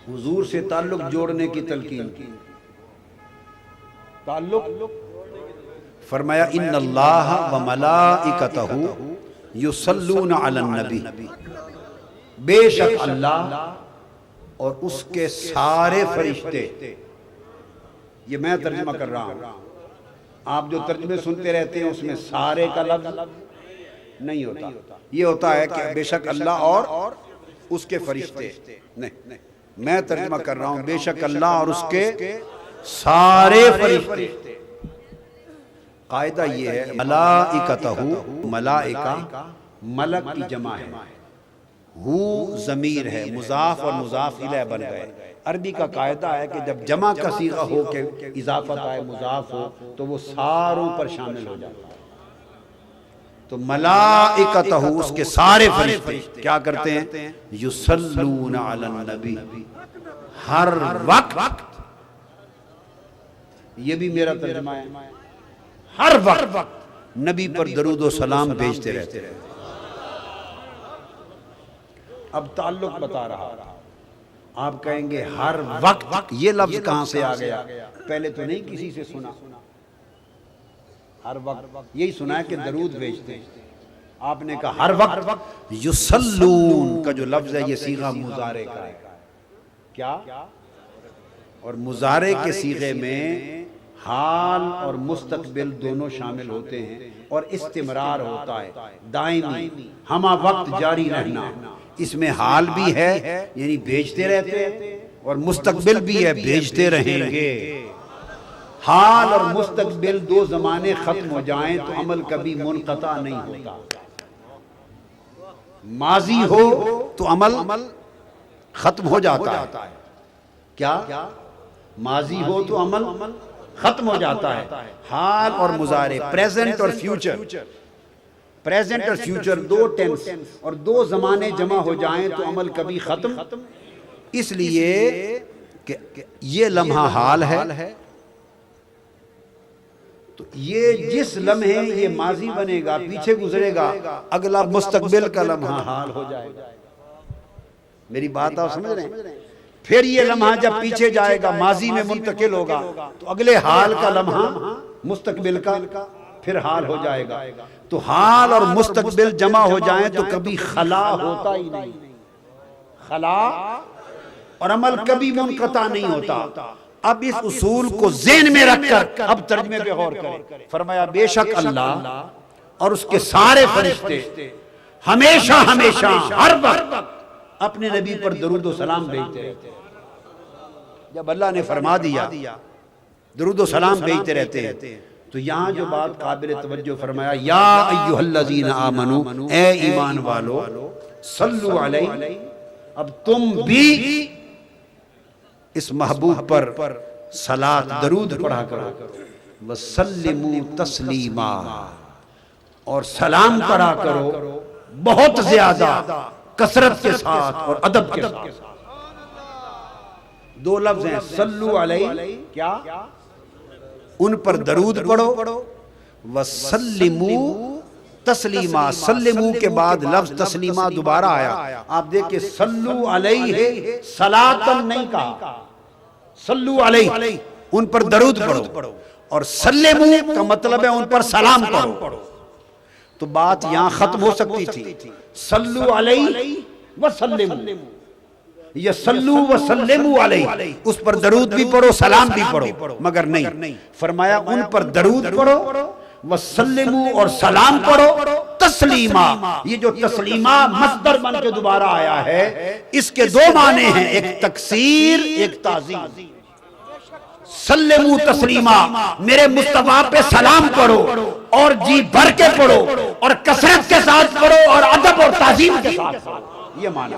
حضور سے تعلق جوڑنے کی تلقین کی، تعلق فرمایا ان اللہ و ملائکتہ یصلون علی النبی، بے شک اللہ اور اس کے سارے فرشتے، یہ میں ترجمہ کر رہا ہوں، آپ جو ترجمے سنتے رہتے ہیں اس میں سارے کا لفظ نہیں ہوتا، یہ ہوتا ہے کہ بے شک اللہ اور اس کے فرشتے، نہیں میں ترجمہ کر رہا ہوں بے شک اللہ اور اس کے سارے فرشتے. قاعدہ یہ ہے ملائکتہ، ملائکہ ملک کی جمع ہے، ہو ضمیر ہے، مضاف اور مضاف الیہ بن گئے. عربی کا قاعدہ ہے کہ جب جمع کا صیغہ ہو کہ اضافت آئے، مضاف ہو، تو وہ ساروں پر شامل ہو جاتا ہے. تو ملائکتہ اس کے سارے فرشتے کیا کرتے ہیں؟ یصلون علی النبی، ہر وقت. یہ بھی میرا ترجمہ ہے، ہر وقت نبی پر درود و سلام بھیجتے رہتے ہیں. اب تعلق بتا رہا. آپ کہیں گے ہر وقت، یہ لفظ کہاں سے آ گیا؟ پہلے تو نہیں کسی سے سنا. ہر وقت یہی سنا ہے کہ درود بھیجتے ہیں. آپ نے کہا ہر وقت. یصلون کا جو لفظ ہے یہ صیغہ مضارع کا ہے. کیا؟ اور مضارع کے صیغے میں حال اور مستقبل دونوں شامل ہوتے ہیں اور استمرار ہوتا ہے، دائمی، ہمہ وقت جاری رہنا. اس میں حال بھی ہے یعنی بھیجتے رہتے ہیں، اور مستقبل بھی ہے بھیجتے رہیں گے. حال اور مستقبل دو زمانے ختم ہو جائیں تو عمل کبھی منقطع نہیں ہوتا. ماضی ہو تو عمل ختم ہو جاتا ہے. کیا؟ ماضی ہو تو عمل ختم ہو جاتا ہے. حال اور مضارع، پریزنٹ اور فیوچر، پریزنٹ اور فیوچر دو ٹینس اور دو زمانے جمع ہو جائیں تو عمل کبھی ختم. اس لیے کہ یہ لمحہ حال ہے، تو یہ جس لمحے یہ ماضی بنے گا، پیچھے گزرے گا، اگلا مستقبل کا لمحہ حال ہو جائے گا. میری بات آپ سمجھ رہے ہیں؟ پھر یہ لمحہ جب پیچھے جائے گا، ماضی میں منتقل ہوگا، تو اگلے حال کا لمحہ مستقبل کا پھر حال ہو جائے گا. تو حال اور مستقبل جمع ہو جائیں تو کبھی خلا ہوتا ہی نہیں. خلا اور عمل کبھی منقطع نہیں ہوتا. اب اس اصول کو ذہن میں رکھ کر اب ترجمے پہ غور کریں. فرمایا بے شک اللہ اور اس کے سارے فرشتے ہمیشہ ہمیشہ ہر وقت اپنے نبی پر درود و سلام بھیجتے رہتے ہیں. جب اللہ نے فرما دیا درود و سلام بھیجتے رہتے ہیں، تو یہاں جو بات قابل توجہ فرمایا، یا ایھا الذین آمنو، اے ایمان والو، صلو علیہ، اب تم بھی اس محبوب پر صلاۃ درود پڑھا کرو، وسلموا تسلیما، اور سلام پڑھا کرو بہت زیادہ، کثرت کے ساتھ اور ادب کے ساتھ. دو لفظ ہیں، صلو علیہ، کیا؟ ان پر درود پڑھو، وسلموا تسلیما. سلمو کے بعد لفظ تسلیمہ دوبارہ آیا. آپ دیکھیں صلو علیہ صلاۃً نہیں کہا، صلو علیہ ان پر درود پڑھو، اور سلمو کا مطلب ہے ان پر سلام پڑھو. تو بات یہاں ختم ہو سکتی تھی، صلو علیہ وسلموا، یا صلو وسلموا علیہ، اس پر درود بھی پڑھو سلام بھی پڑھو، مگر نہیں، فرمایا ان پر درود پڑھو وسلموا اور سلام پڑھو تسلیما. یہ جو تسلیما مصدر بن کے دوبارہ آیا ہے، اس کے دو معنی ہیں، ایک تکسیر ایک تعظیم. سلموا تسلیما، میرے مصطفیٰ پہ سلام پڑھو اور جی بھر کے پڑھو اور کثرت کے ساتھ پڑھو اور ادب اور تعظیم کے ساتھ پڑھو. یہ معنی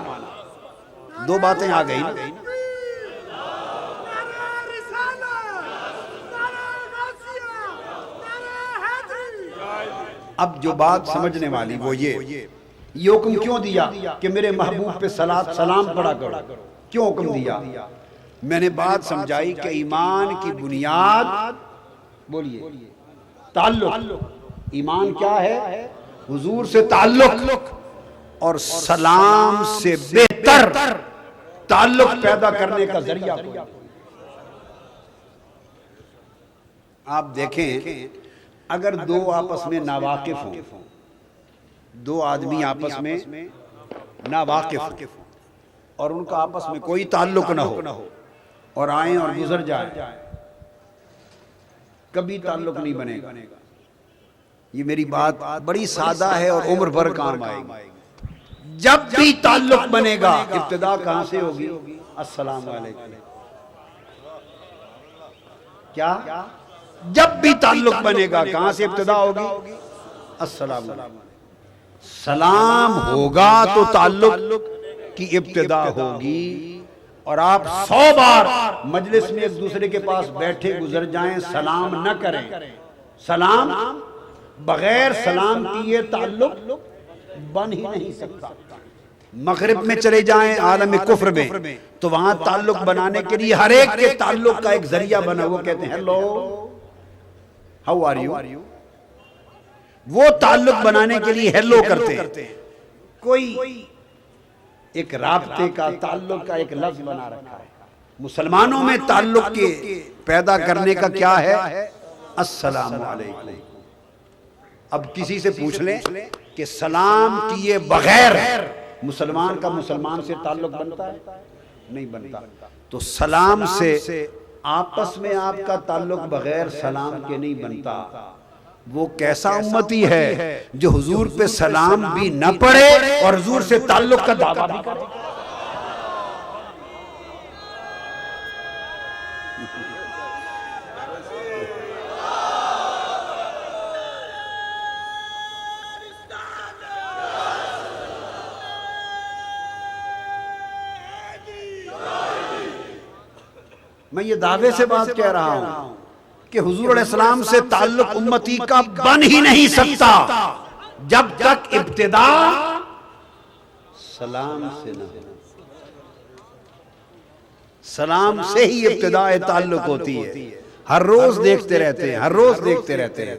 دو باتیں آ گئی نا. اب جو بات سمجھنے والی وہ یہ حکم کیوں دیا کہ میرے محبوب پہ سلام پڑھا کرو؟ کیوں حکم دیا؟ میں نے بات سمجھائی کہ ایمان کی بنیاد، بولیے، تعلق. ایمان کیا ہے؟ حضور سے تعلق، اور سلام سے بہتر تعلق پیدا کرنے کا ذریعہ. آپ دیکھیں اگر دو آپس میں ناواقف ہوں، دو آدمی آپس میں ناواقف ہوں اور ان کا آپس میں کوئی تعلق نہ ہو اور آئیں اور گزر جائیں، کبھی تعلق نہیں بنے گا. یہ میری بات بڑی سادہ ہے اور عمر بھر کام آئے گی. جب بھی تعلق بنے گا ابتدا کہاں سے ہوگی؟ السلام علیکم. کیا؟ جب بھی تعلق بنے گا کہاں سے ابتدا ہوگی؟ السلام علیکم. سلام ہوگا تو تعلق کی ابتدا ہوگی. اور آپ 100 بار مجلس میں ایک دوسرے کے پاس بیٹھے گزر جائیں، سلام نہ کریں. سلام بغیر سلام کیے تعلق بن ہی نہیں سکتا. مغرب میں چلے جائیں عالم کفر میں تو وہاں تعلق بنانے کے لیے ہر ایک کے تعلق کا ایک ذریعہ بنا. وہ کہتے ہیں ہیلو ہاؤ آر یو. وہ تعلق بنانے کے لیے ہیلو کرتے ہیں. کوئی ایک رابطے کا تعلق کا ایک لفظ بنا رکھا ہے. مسلمانوں میں تعلق کے پیدا کرنے کا کیا ہے؟ السلام علیکم. اب کسی سے پوچھ لیں کہ سلام کیے بغیر مسلمان کا مسلمان سے تعلق بنتا ہے؟ نہیں بنتا. تو سلام سے آپس میں آپ کا تعلق بغیر سلام کے نہیں بنتا. وہ کیسا امتی ہے جو حضور پہ سلام بھی نہ پڑھے اور حضور سے تعلق کا دعویٰ بھی کرے. میں یہ دعوے سے بات کہہ رہا ہوں کہ حضور علیہ السلام سے تعلق امتی کا بن ہی نہیں سکتا جب تک ابتدا سلام سے نہ ہو. سلام سے ہی ابتدا تعلق ہوتی ہے. ہر روز دیکھتے رہتے ہیں، ہر روز دیکھتے رہتے ہیں.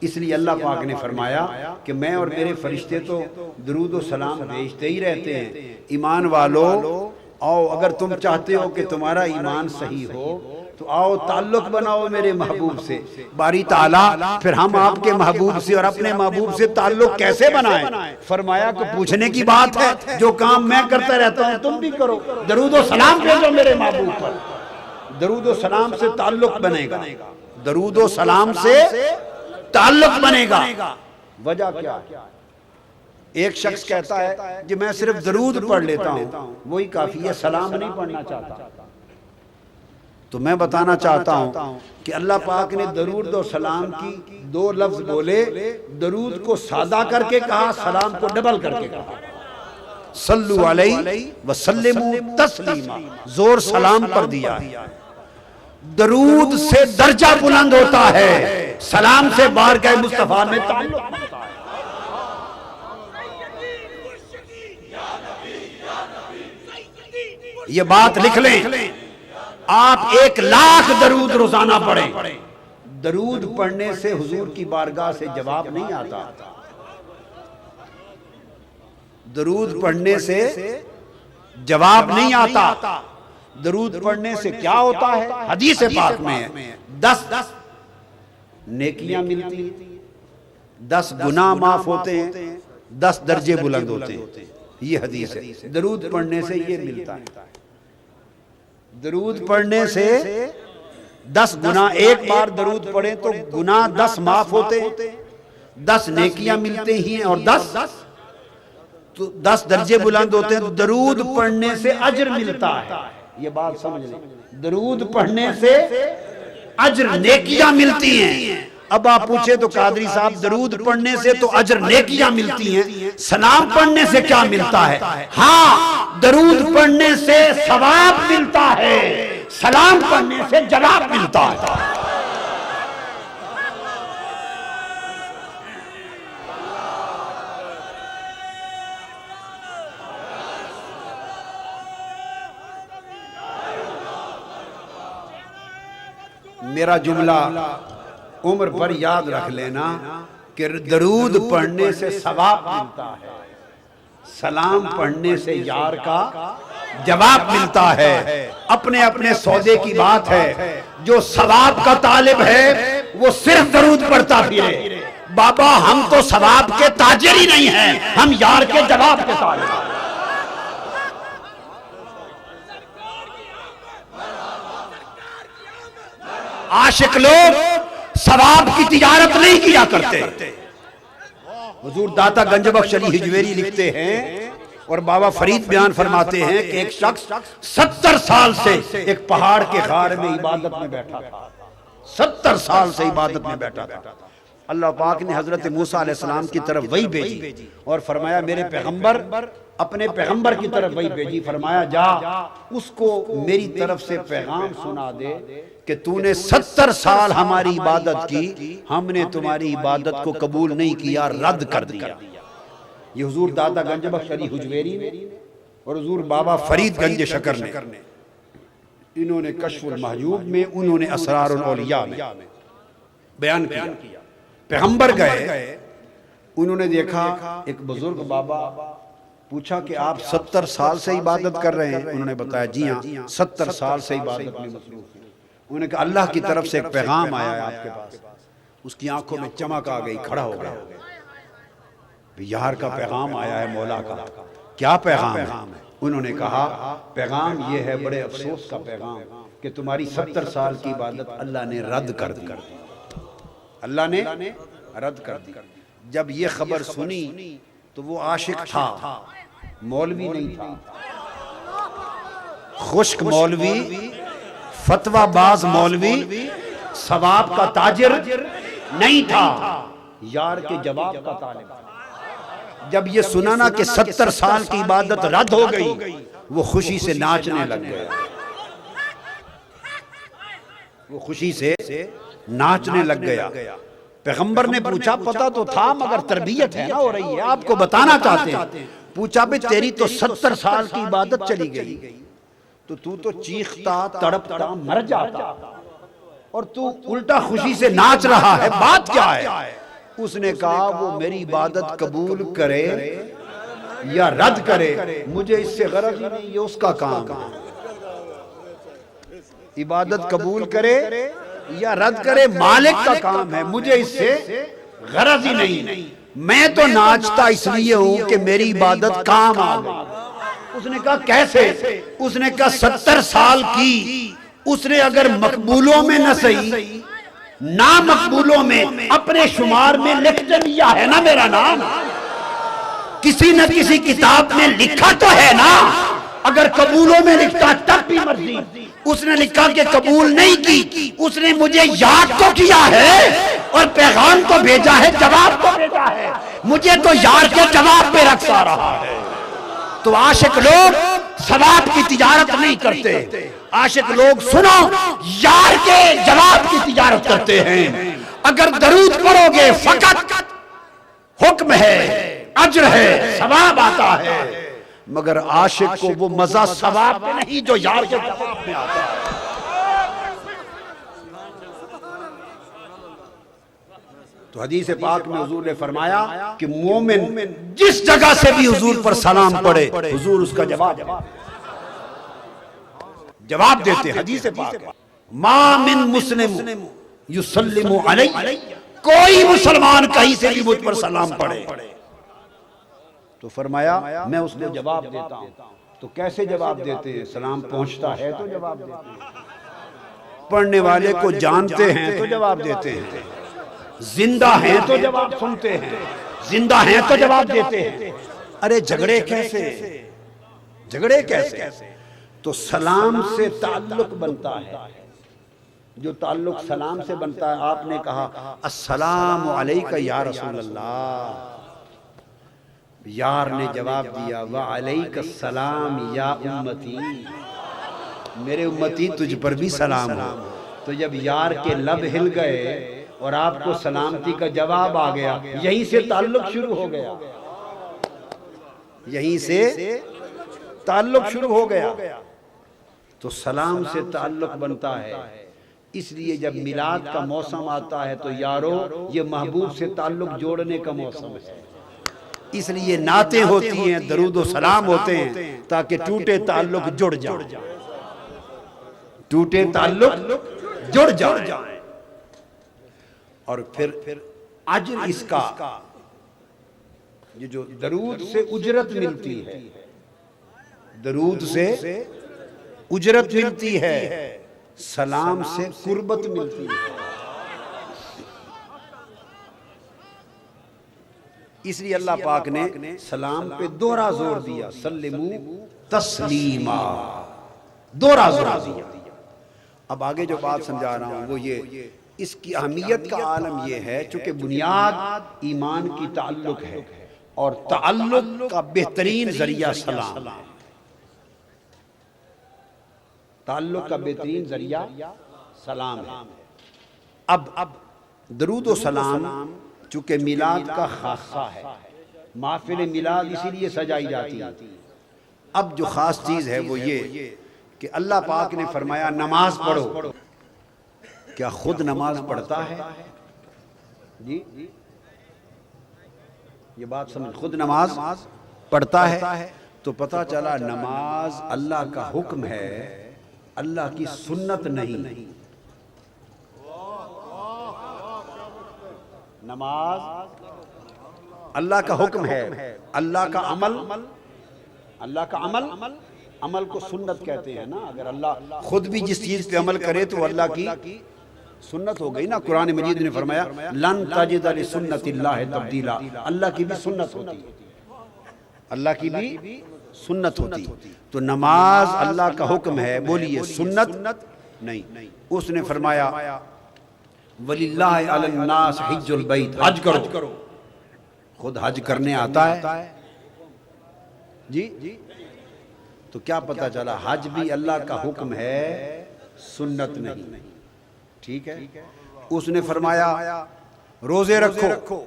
اس لیے اللہ پاک نے فرمایا کہ میں اور میرے فرشتے تو درود و سلام بھیجتے ہی رہتے ہیں. ایمان والو آؤ، اگر تم چاہتے ہو کہ تمہارا ایمان صحیح ہو تو آؤ تعلق بناؤ میرے محبوب سے. باری تعالیٰ پھر ہم آپ کے محبوب سے اور اپنے محبوب سے تعلق کیسے بنائیں؟ فرمایا کہ پوچھنے کی بات ہے، جو کام میں کرتا رہتا ہوں تم بھی کرو. درود و سلام بھیجو میرے محبوب پر. درود و سلام سے تعلق بنے گا. درود و سلام سے تعلق بنے گا. وجہ کیا؟ ایک شخص کہتا ہے کہ میں صرف درود پڑھ لیتا ہوں، وہی کافی ہے، سلام نہیں پڑھنا چاہتا. تو میں بتانا چاہتا ہوں کہ اللہ پاک نے درود و سلام کی 2 لفظ بولے. درود کو سادہ کر کے کہا، سلام کو ڈبل کر کے کہا. صلو علیہ وسلموا تسلیما. زور سلام پر دیا. درود سے درجہ بلند ہوتا ہے، سلام سے بارگاہ مصطفیٰ میں تعلق ہوتا ہے. یہ بات لکھ لیں، آپ 1,00,000 درود روزانہ پڑھیں. درود پڑھنے سے حضور کی بارگاہ سے جواب نہیں آتا. درود پڑھنے سے جواب نہیں آتا. درود پڑھنے سے کیا ہوتا ہے؟ حدیث پاک میں ہے 10 نیکیاں ملتی ہیں، 10 گناہ معاف ہوتے ہیں، 10 درجے بلند ہوتے ہیں. یہ حدیث ہے. درود پڑھنے سے یہ ملتا ہے. درود پڑھنے سے 10 گناہ، ایک بار درود پڑھیں تو گناہ 10 معاف ہوتے ہیں، 10 نیکیاں ملتے ہی ہیں، اور 10 درجے بلند ہوتے ہیں. تو درود پڑھنے سے اجر ملتا ہے. یہ بات سمجھ لیں، درود پڑھنے سے اجر، نیکیاں ملتی ہیں. اب آپ پوچھیں تو قادری صاحب درود پڑھنے سے تو اجر نیکیاں ملتی ہیں، سلام پڑھنے سے کیا ملتا ہے؟ ہاں، درود پڑھنے سے ثواب ملتا ہے، سلام پڑھنے سے جواب ملتا ہے. میرا جملہ عمر پر یاد رکھ لینا کہ درود پڑھنے سے ثواب ملتا ہے، سلام پڑھنے سے یار کا جواب ملتا ہے. اپنے اپنے سودے کی بات ہے. جو ثواب کا طالب ہے وہ صرف درود پڑھتا پھرے. بابا ہم تو ثواب کے تاجر ہی نہیں ہیں، ہم یار کے جواب کے طالب ہیں. عاشق لوگ ثواب کی تجارت نہیں کیا کرتے. حضور داتا گنج بخش علی ہجویری لکھتے ہیں اور بابا فرید بیان فرماتے ہیں کہ ایک شخص 70 سال سے ایک پہاڑ کے غار میں عبادت میں بیٹھا تھا. 70 سال سے عبادت میں بیٹھا تھا۔ اللہ پاک نے حضرت موسیٰ علیہ السلام کی طرف وحی بھیجی اور فرمایا میرے پیغمبر اپنے پیغمبر کی طرف وحی بھیجی، فرمایا جا اس کو میری طرف سے پیغام سنا دے کہ تو نے 70 سال ہماری عبادت کی، ہم نے تمہاری عبادت کو قبول نہیں کیا، رد کر دیا۔ یہ حضور دادا گنج بخش علی حجویری نے اور حضور بابا فرید گنج شکر نے، انہوں نے کشف المحجوب میں، انہوں نے اسرار الاولیاء میں بیان کیا۔ پیغمبر گئے، انہوں نے دیکھا ایک بزرگ بابا، پوچھا کہ آپ 70 سال سے عبادت کر رہے ہیں؟ انہوں نے بتایا جی ہاں 70 سال سے عبادت میں مصروف ہیں۔ انہوں نے کہا اللہ کی طرف سے ایک پیغام آیا ہے آپ کے پاس۔ اس کی آنکھوں میں چمک آ گئی، کھڑا ہو گیا، یار کا پیغام آیا ہے مولا کا، کیا پیغام ہے؟ انہوں نے کہا پیغام یہ ہے، بڑے افسوس کا پیغام، کہ تمہاری 70 سال کی عبادت اللہ نے رد کر دی، اللہ نے رد کر دی۔ جب یہ خبر سنی تو وہ عاشق تھا، مولوی نہیں تھا، خشک مولوی، فتوہ باز مولوی، ثواب کا تاجر نہیں تھا، یار کے جواب کا طالب تھا۔ جب یہ سنا نا کہ 70 سال کی عبادت رد ہو گئی، وہ خوشی سے ناچنے لگ گیا، وہ خوشی سے ناچنے لگ گیا۔ پیغمبر نے پوچھا پتہ تو تھا مگر تربیت ہے نا ہو رہی ہے، آپ کو بتانا چاہتے ہیں۔ پوچھا بھی تیری تو 70 سال کی عبادت چلی گئی، تو چیختا تڑپتا مر جاتا، اور تو الٹا خوشی سے ناچ رہا ہے، بات کیا ہے؟ اس نے کہا وہ میری عبادت قبول کرے یا رد کرے، مجھے اس سے غرض ہی نہیں، یہ اس کا کام ہے۔ عبادت قبول کرے یا رد کرے مالک کا کام ہے، مجھے اس سے غرض ہی نہیں، میں تو ناچتا اس لیے ہوں کہ میری عبادت کام آ گئی۔ اس نے کہا کیسے؟ اس نے کہا 70 سال کی، اس نے اگر مقبولوں میں نہ صحیح نا مقبولوں میں اپنے شمار میں لکھتے لیا ہے نا میرا نام، کسی نہ کسی کتاب میں لکھا تو ہے نا، اگر قبولوں میں لکھتا تب بھی مرضی۔ اس نے لکھا کہ قبول نہیں کی، اس نے مجھے یاد تو کیا ہے اور پیغام کو بھیجا ہے، جواب کو بھیجا ہے، مجھے تو یار کے جواب پہ رکھتا رہا ہے۔ تو عاشق لوگ ثواب کی تجارت نہیں کرتے، عاشق لوگ سنو یار کے جواب کی تجارت کرتے ہیں۔ اگر درود پڑھو گے فقط حکم ہے، اجر ہے، ثواب آتا ہے، مگر عاشق کو وہ مزہ ثواب میں نہیں جو یار کے جواب میں آتا ہے۔ تو حدیث پاک میں حضور نے فرمایا کہ مومن جس جگہ سے بھی حضور پر سلام پڑھے، حضور اس کا جواب دیتے۔ حدیث پاک ما من مسلم یسلم علی، کوئی مسلمان کہیں سے بھی مجھ پر سلام پڑھے تو فرمایا میں اس کو جواب دیتا ہوں۔ تو کیسے جواب دیتے ہیں؟ سلام پہنچتا ہے تو جواب دیتے ہیں، پڑھنے والے کو جانتے ہیں تو جواب دیتے ہیں، زندہ ہیں تو جواب سنتے ہیں، زندہ ہیں تو جواب دیتے ہیں۔ ارے جھگڑے کیسے؟ تو سلام سے تعلق بنتا ہے، جو تعلق سلام سے بنتا ہے۔ آپ نے کہا السلام علیکہ یا رسول اللہ، یار نے جواب دیا وعلیکہ السلام یا امتی، میرے امتی تجھ پر بھی سلام ہو۔ تو جب یار کے لب ہل گئے اور آپ کو سلامتی کا جواب آ گیا، یہیں سے تعلق شروع ہو گیا، یہیں سے تعلق شروع ہو گیا۔ تو سلام سے تعلق بنتا ہے، اس لیے جب میلاد کا موسم آتا ہے تو یارو یہ محبوب سے تعلق جوڑنے کا موسم ہے، اس لیے نعتیں ہوتی ہیں، درود و سلام ہوتے ہیں تاکہ ٹوٹے تعلق جڑ جائیں، ٹوٹے تعلق جڑ جائیں۔ اور پھر اجر اس کا، یہ جو درود سے اجرت ملتی ہے، درود سے اجرت ملتی ہے، سلام سے قربت ملتی ہے۔ اس لیے اللہ پاک نے سلام پہ دوہرا زور دیا، سلمو تسلیما، دوہرا زور دیا۔ اب آگے جو بات سمجھا رہا ہوں وہ یہ، اس کی اہمیت کا عالم یہ ہے چونکہ بنیاد ایمان کی تعلق ہے، اور تعلق کا بہترین ذریعہ سلام ہے۔ تعلق کا بہترین ذریعہ سلام ہے۔ اب درود و سلام چونکہ میلاد کا خاصہ ہے، محفل میلاد اسی لیے سجائی جاتی ہے۔ اب جو خاص چیز ہے وہ یہ کہ اللہ پاک نے فرمایا نماز پڑھو۔ کیا خود نماز پڑھتا ہے؟ جی یہ بات سمجھ، خود نماز پڑھتا ہے؟ تو پتہ چلا نماز اللہ کا حکم ہے، اللہ کی سنت نہیں۔ نماز اللہ کا حکم ہے، اللہ کا عمل، اللہ کا عمل کو سنت کہتے ہیں نا۔ اگر اللہ خود بھی جس چیز پہ عمل کرے تو اللہ کی سنت ہو گئی نا۔ قرآن مجید نے فرمایا لن تجد لسنت اللہ تبدیلا، اللہ کی بھی سنت ہوتی، اللہ کی بھی سنت ہوتی۔ تو نماز اللہ کا حکم ہے، بولیے سنت نہیں۔ اس نے فرمایا وَلِلَّهِ عَلَى النَّاسِ حِجُّ الْبَيْتِ، حج کرو۔ خود حج کرنے آتا ہے جی؟ تو کیا پتہ چلا حج بھی اللہ کا حکم ہے، سنت نہیں۔ ٹھیک ہے؟ اس نے فرمایا روزے رکھو،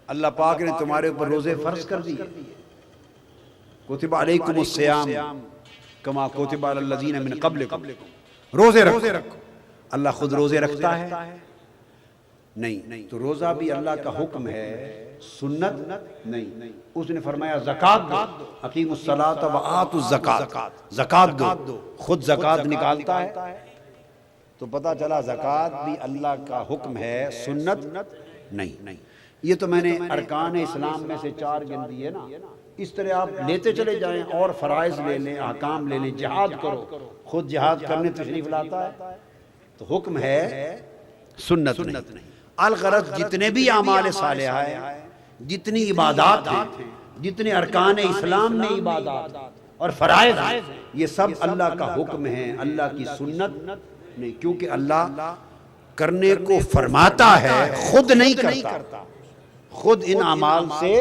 اللہ پاک نے تمہارے اوپر روزے فرض کر دیے۔ کتب علیکم الصیام کما کتب علی الذین من قبلکم، روزے رکھو۔ اللہ خود روزے رکھتا ہے؟ نہیں۔ تو روزہ بھی اللہ کا حکم ہے، سنت نہیں۔ اس نے فرمایا زکوٰۃ دو، اقیموا الصلاۃ وآتوا الزکاۃ، زکوٰۃ دو، خود زکوٰۃ نکالتا ہے۔ تو پتہ چلا زکوٰۃ بھی اللہ کا حکم ہے، سنت نہیں۔ یہ تو میں نے ارکان اسلام میں سے 4 گن دیے نا۔ اس طرح آپ لیتے چلے جائیں اور فرائض لے لیں، احکام لے لیں۔ جہاد کرو، خود جہاد کرنے تشریف لاتا ہے، تو حکم ہے، سنت نہیں۔ الغرض جتنے بھی اعمال صالحہ ہیں، جتنی عبادات ہیں، جتنے ارکان اسلام میں عبادات اور فرائض ہیں، یہ سب اللہ کا حکم ہے، اللہ کی سنت نہیں۔ کیونکہ اللہ کرنے کو فرماتا ہے، خود نہیں کرتا، خود ان اعمال سے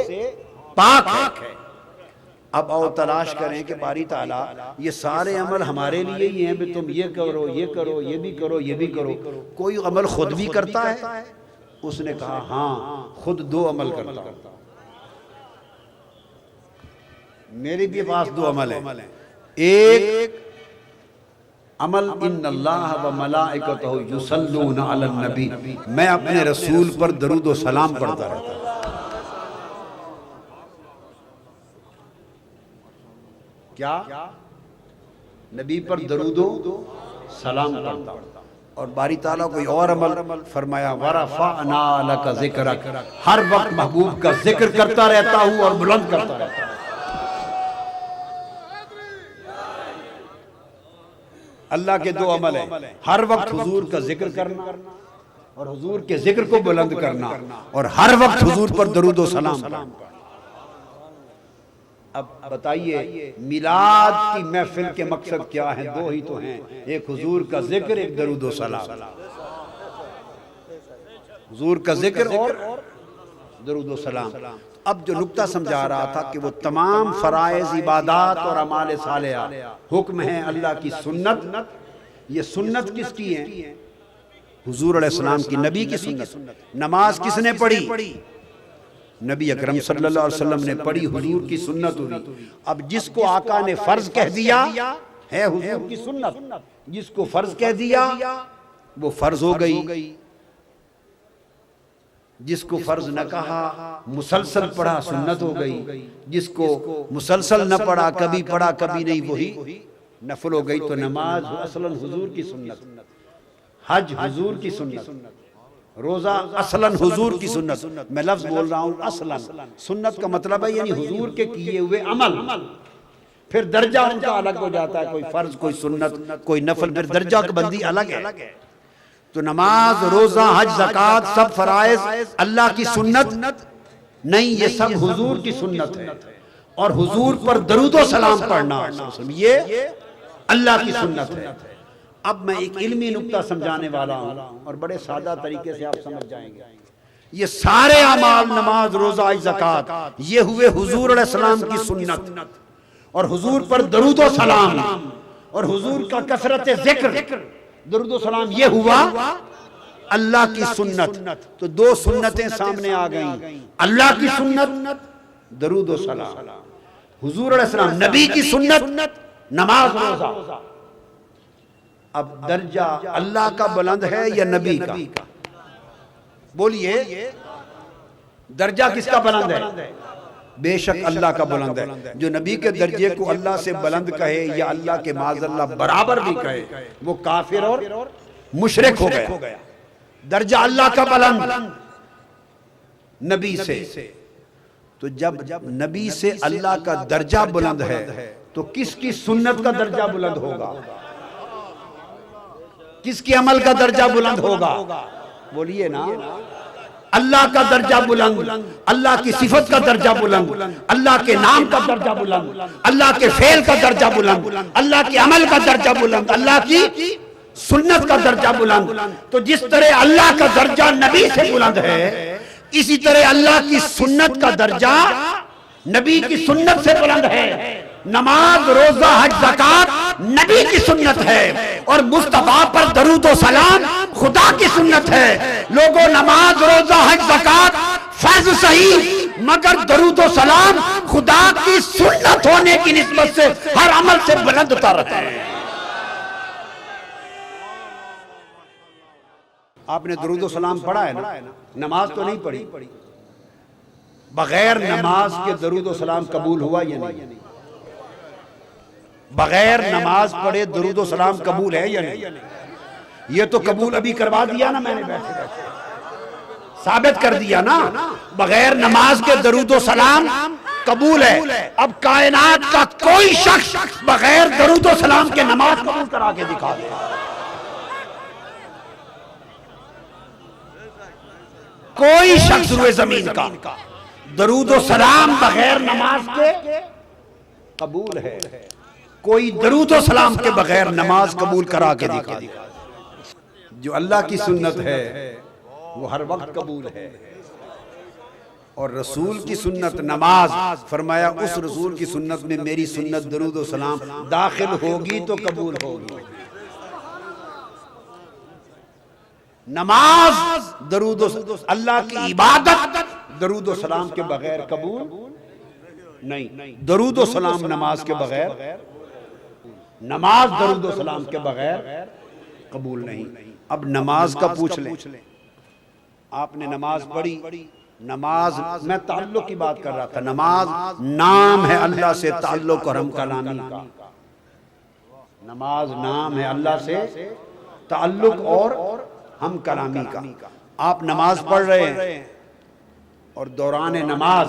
پاک ہے۔ اب آؤ تلاش کریں کہ باری تعالیٰ یہ سارے عمل ہمارے لیے ہی ہیں، بھی تم یہ کرو، یہ کرو، یہ بھی کرو، یہ بھی کرو۔ کوئی عمل خود بھی کرتا ہے؟ اس نے کہا ہاں، خود 2 عمل کرتا ہوں، میرے بھی پاس 2 عمل ہیں۔ ایک عمل ان اللہ و ملائکتہ یصلون علی النبی، میں اپنے رسول پر درود و سلام پڑھتا رہتا ہوں۔ کیا؟ نبی پر درود و سلام پڑھتا ہوں۔ اور باری تعالیٰ کوئی اور عمل فرمایا وَرَفَعْنَا لَكَ ذِكْرَكَ، ہر وقت محبوب کا ذکر کرتا رہتا ہوں اور بلند کرتا رہتا ہوں۔ اللہ کے 2 عمل ہیں، ہر وقت حضور کا ذکر کرنا اور حضور کے ذکر کو بلند کرنا، اور ہر وقت حضور پر درود و سلام پڑھنا۔ اب بتائیے میلاد کی محفل کے مقصد کیا ہیں؟ 2 ہی تو ہیں، ایک حضور کا ذکر، ایک درود و سلام۔ حضور کا ذکر اور درود و سلام۔ اب جو نقطہ سمجھا رہا تھا کہ وہ تمام فرائض، عبادات اور اعمال صالحہ حکم ہیں اللہ کی سنت۔ یہ سنت کس کی ہیں؟ حضور علیہ السلام کی، نبی کی سنت۔ نماز کس نے پڑھی؟ نبی اکرم صلی اللہ علیہ وسلم نے پڑھی، حضور کی سنت ہوئی۔ اب جس کو آقا نے فرض کہہ دیا ہے حضور کی سنت، جس کو فرض کہہ دیا وہ فرض ہو گئی، جس کو فرض نہ کہا مسلسل پڑھا سنت ہو گئی، جس کو مسلسل نہ پڑھا، کبھی پڑھا کبھی نہیں، وہی نفل ہو گئی۔ تو نماز اصلاً حضور کی سنت، حج حضور کی سنت، روزہ اصلاً حضور کی سنت۔ میں لفظ بول رہا ہوں اصلاً، سنت کا مطلب ہے یعنی حضور کے کیے ہوئے عمل۔ پھر درجہ ان کا الگ ہو جاتا ہے، کوئی فرض، کوئی سنت، کوئی نفل، پھر درجہ کی بندی الگ ہے۔ تو نماز، روزہ، حج، زکوٰۃ سب فرائض اللہ کی سنت نہیں، یہ سب حضور کی سنت ہے۔ اور حضور پر درود و سلام پڑھنا یہ اللہ کی سنت ہے۔ اب میں ایک علمی نکتہ سمجھانے والا ہوں اور بڑے سادہ طریقے سے آپ سمجھ جائیں گے. یہ سارے اعمال نماز روزہ زکوٰۃ یہ ہوئے حضور علیہ السلام کی سنت اور حضور پر درود و سلام اور حضور کا کثرت ذکر درود و سلام یہ ہوا اللہ کی سنت. تو دو سنتیں سامنے آ گئیں, اللہ کی سنت درود و سلام, حضور علیہ السلام نبی کی سنت نماز روزہ. اب درجہ اللہ کا بلند ہے یا نبی کا؟ بولیے درجہ کس کا بلند ہے؟ بے شک اللہ کا بلند ہے. جو نبی کے درجے کو اللہ سے بلند کہے یا اللہ کے معاذ اللہ برابر بھی کہے وہ کافر اور مشرک ہو گیا. درجہ اللہ کا بلند نبی سے. تو جب نبی سے اللہ کا درجہ بلند ہے تو کس کی سنت کا درجہ بلند ہوگا؟ کس کی عمل کا درجہ بلند ہوگا؟ بولیے نا. اللہ کا درجہ بلند, اللہ کی صفت کا درجہ بلند, اللہ کے نام کا درجہ بلند, اللہ کے فعل کا درجہ بلند, اللہ کے عمل کا درجہ بلند, اللہ کی سنت کا درجہ بلند. تو جس طرح اللہ کا درجہ نبی سے بلند ہے اسی طرح اللہ کی سنت کا درجہ نبی کی سنت سے بلند ہے. نماز روزہ حج زکوٰۃ نبی کی سنت ہے اور مصطفیٰ پر درود و سلام خدا کی سنت ہے. لوگوں نماز روزہ حج زکوٰۃ فرض صحیح مگر درود و سلام خدا کی سنت ہونے کی نسبت سے ہر عمل سے بلند تر ہے. آپ نے درود و سلام پڑھا ہے نا, نماز تو نہیں پڑھی. بغیر نماز کے درود و سلام قبول ہوا یا نہیں؟ بغیر نماز پڑھے درود و سلام قبول ہے یا نہیں؟ یہ تو قبول ابھی کروا دیا نا میں نے, بیٹھے بیٹھے ثابت کر دیا نا. بغیر نماز کے درود و سلام قبول ہے. اب کائنات کا کوئی شخص بغیر درود و سلام کے نماز قبول کرا کے دکھا دے. کوئی شخص روئے زمین کا درود و سلام بغیر نماز کے قبول ہے. کوئی درود و سلام کے بغیر نماز قبول کرا کے دکھا. جو اللہ کی سنت ہے وہ ہر وقت قبول ہے اور رسول کی سنت نماز, فرمایا اس رسول کی سنت میں میری سنت درود و سلام داخل ہوگی تو قبول ہوگی. نماز درود و اللہ کی عبادت درود و سلام کے بغیر قبول نہیں. درود و سلام نماز کے بغیر, نماز درود و سلام کے بغیر قبول نہیں. اب نماز کا پوچھ لیں. آپ نے نماز پڑھی, نماز میں تعلق کی بات کر رہا تھا. نماز نام ہے اللہ سے تعلق اور ہم کلامی کا. نماز نام ہے اللہ سے تعلق اور ہم کلامی کا. آپ نماز پڑھ رہے ہیں اور دوران نماز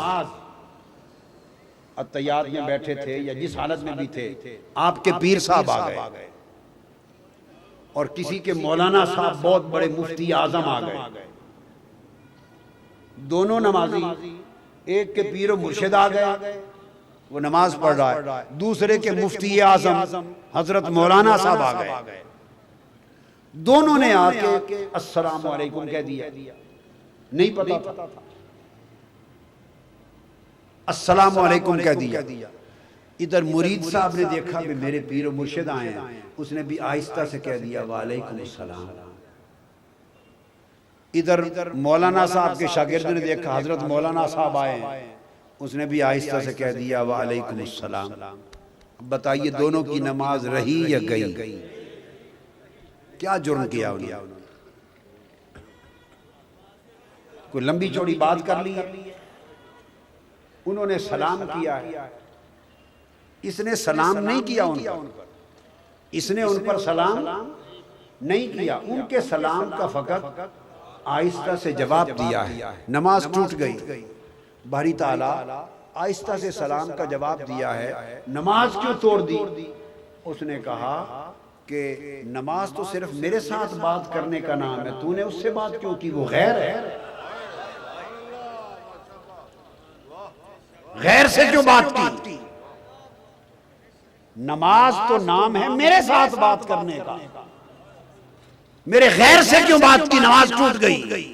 اتحیات میں بیٹھے تھے یا جس حالت میں بھی تھے, آپ کے پیر صاحب آ گئے اور کسی کے مولانا صاحب بہت بڑے مفتی اعظم آ گئے. دونوں نمازی, ایک کے پیر و مرشد آ گئے وہ نماز پڑھ رہا ہے, دوسرے کے مفتی اعظم حضرت مولانا صاحب آ گئے. دونوں نے آ کے السلام علیکم کہہ دیا. نہیں پتا تھا, السلام علیکم کہہ دیا. ادھر مرید صاحب نے دیکھا کہ میرے پیر و مرشد آئے ہیں, اس نے بھی آہستہ سے کہہ دیا وعلیکم السلام. ادھر مولانا صاحب کے شاگرد نے دیکھا حضرت مولانا صاحب آئے ہیں, اس نے بھی آہستہ سے کہہ دیا وعلیکم السلام. بتائیے دونوں کی نماز رہی یا گئی؟ کیا جرم کیا انہوں نے؟ کوئی لمبی چوڑی بات کر لی. انہوں نے سلام کیا ہے, اس نے سلام نہیں کیا ان پر, اس نے ان پر سلام نہیں کیا. ان کے سلام کا فقط آہستہ سے جواب دیا ہے, نماز ٹوٹ گئی. باری تعالیٰ آہستہ سے سلام کا جواب دیا ہے, نماز کیوں توڑ دی؟ اس نے کہا کہ نماز تو صرف میرے ساتھ بات کرنے کا نام ہے, تو نے اس سے بات کیوں کی؟ وہ غیر ہے, غیر سے کیوں بات کی؟ نماز تو نام ہے میرے ساتھ بات کرنے کا, میرے غیر سے کیوں بات کی؟ نماز ٹوٹ گئی۔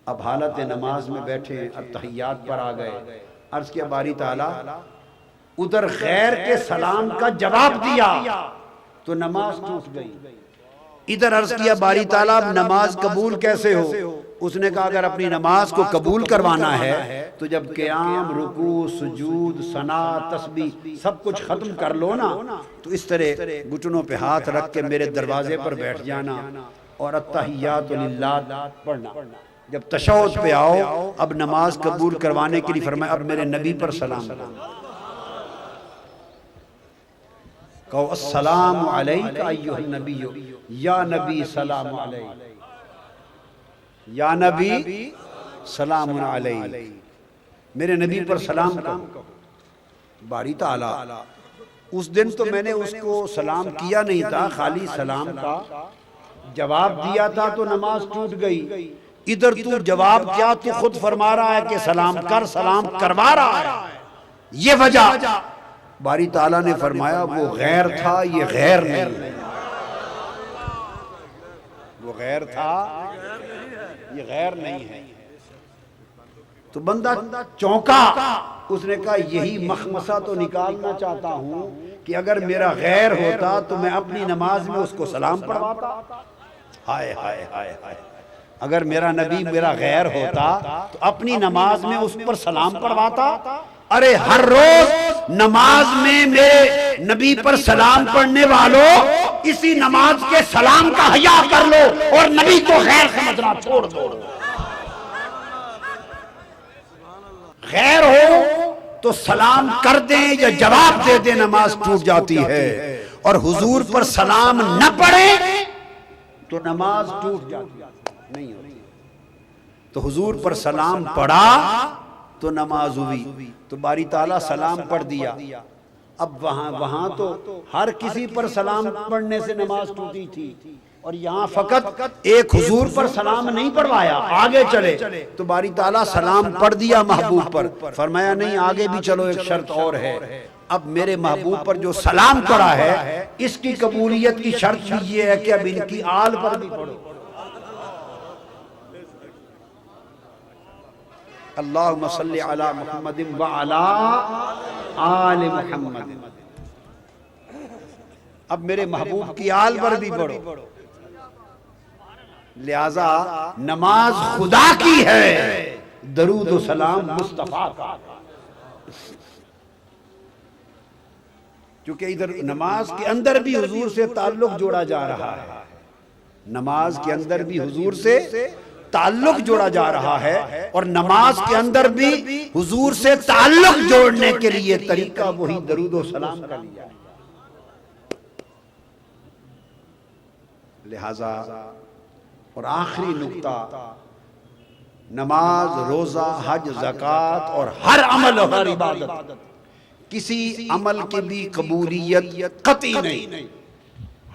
اب حالت نماز میں بیٹھے، اتحیات پر آ گئے، عرض کیا باری تعالیٰ ادھر غیر کے سلام کا جواب دیا تو نماز ٹوٹ گئی، ادھر عرض کیا باری تعالیٰ نماز قبول کیسے ہو؟ اس نے کہا اگر اپنی نماز کو قبول کروانا ہے تو جب قیام، رکوع، سجود، ثنا، تسبیح سب کچھ ختم کر لو نا، تو اس طرح گھٹنوں پہ ہاتھ رکھ کے میرے دروازے پر بیٹھ جانا اور التحیات للہ پڑھنا۔ جب تشہد پہ آؤ، اب نماز قبول کروانے کے لیے فرمایا اب میرے نبی پر سلام کرو، کہو السلام علیک ایھا النبی، یا نبی سلام علیک، یا نبی سلام علیک، میرے نبی پر سلام کرو۔ باری تعالیٰ اس دن تو میں نے اس کو سلام کیا نہیں تھا، خالی سلام کا جواب دیا تھا تو نماز ٹوٹ گئی، ادھر تو جواب کیا تو خود فرما رہا ہے کہ سلام کر، سلام کروا رہا ہے، یہ وجہ۔ باری تعالیٰ نے فرمایا وہ غیر تھا، یہ غیر نہیں، وہ غیر تھا، یہ غیر نہیں ہے۔ تو بندہ چونکا، اس نے کہا یہی مخمصہ تو نکالنا چاہتا ہوں کہ اگر میرا غیر ہوتا تو میں اپنی نماز میں اس کو سلام پڑھواتا۔ ہائے ہائے ہائے ہائے، اگر میرا نبی میرا غیر ہوتا تو اپنی نماز میں اس پر سلام پڑھواتا۔ ارے ہر روز نماز میں میرے نبی پر سلام پڑھنے والوں، اسی نماز کے سلام کا حیا کر لو اور نبی کو غیر سمجھنا چھوڑ دو۔ غیر ہو تو سلام کر دیں یا جواب دے دیں، نماز ٹوٹ جاتی ہے، اور حضور پر سلام نہ پڑھیں تو نماز ٹوٹ جاتی نہیں ہوتی۔ تو حضور پر سلام پڑھا تو نماز ہوئی، تو باری تعالیٰ سلام پڑھ دیا۔ اب وہاں تو ہر کسی پر سلام پڑھنے سے نماز ٹوٹی تھی، اور یہاں فقط ایک حضور پر سلام نہیں پڑھوایا، آگے چلے تو باری تعالیٰ سلام پڑھ دیا محبوب پر، فرمایا نہیں آگے بھی چلو، ایک شرط اور ہے، اب میرے محبوب پر جو سلام پڑھا ہے اس کی قبولیت کی شرط بھی یہ ہے کہ اب ان کی آل پر بھی پڑھو۔ اللہم صلی علی محمد وعلی آل محمد، اب میرے محبوب کی آل پر بھی پڑھو۔ لہذا نماز خدا کی ہے، درود و سلام مصطفیٰ کا، کیونکہ ادھر نماز کے اندر بھی حضور سے تعلق جوڑا جا رہا ہے، نماز کے اندر بھی حضور سے تعلق جوڑا جا رہا ہے، اور نماز کے اندر بھی حضور سے تعلق جوڑنے کے لیے طریقہ وہی درود و سلام کا لیا ہے۔ لہذا اور آخری نکتہ، نماز، روزہ، حج، زکوٰۃ اور ہر عمل اور ہر عبادت، کسی عمل کی بھی قبولیت قطعی نہیں،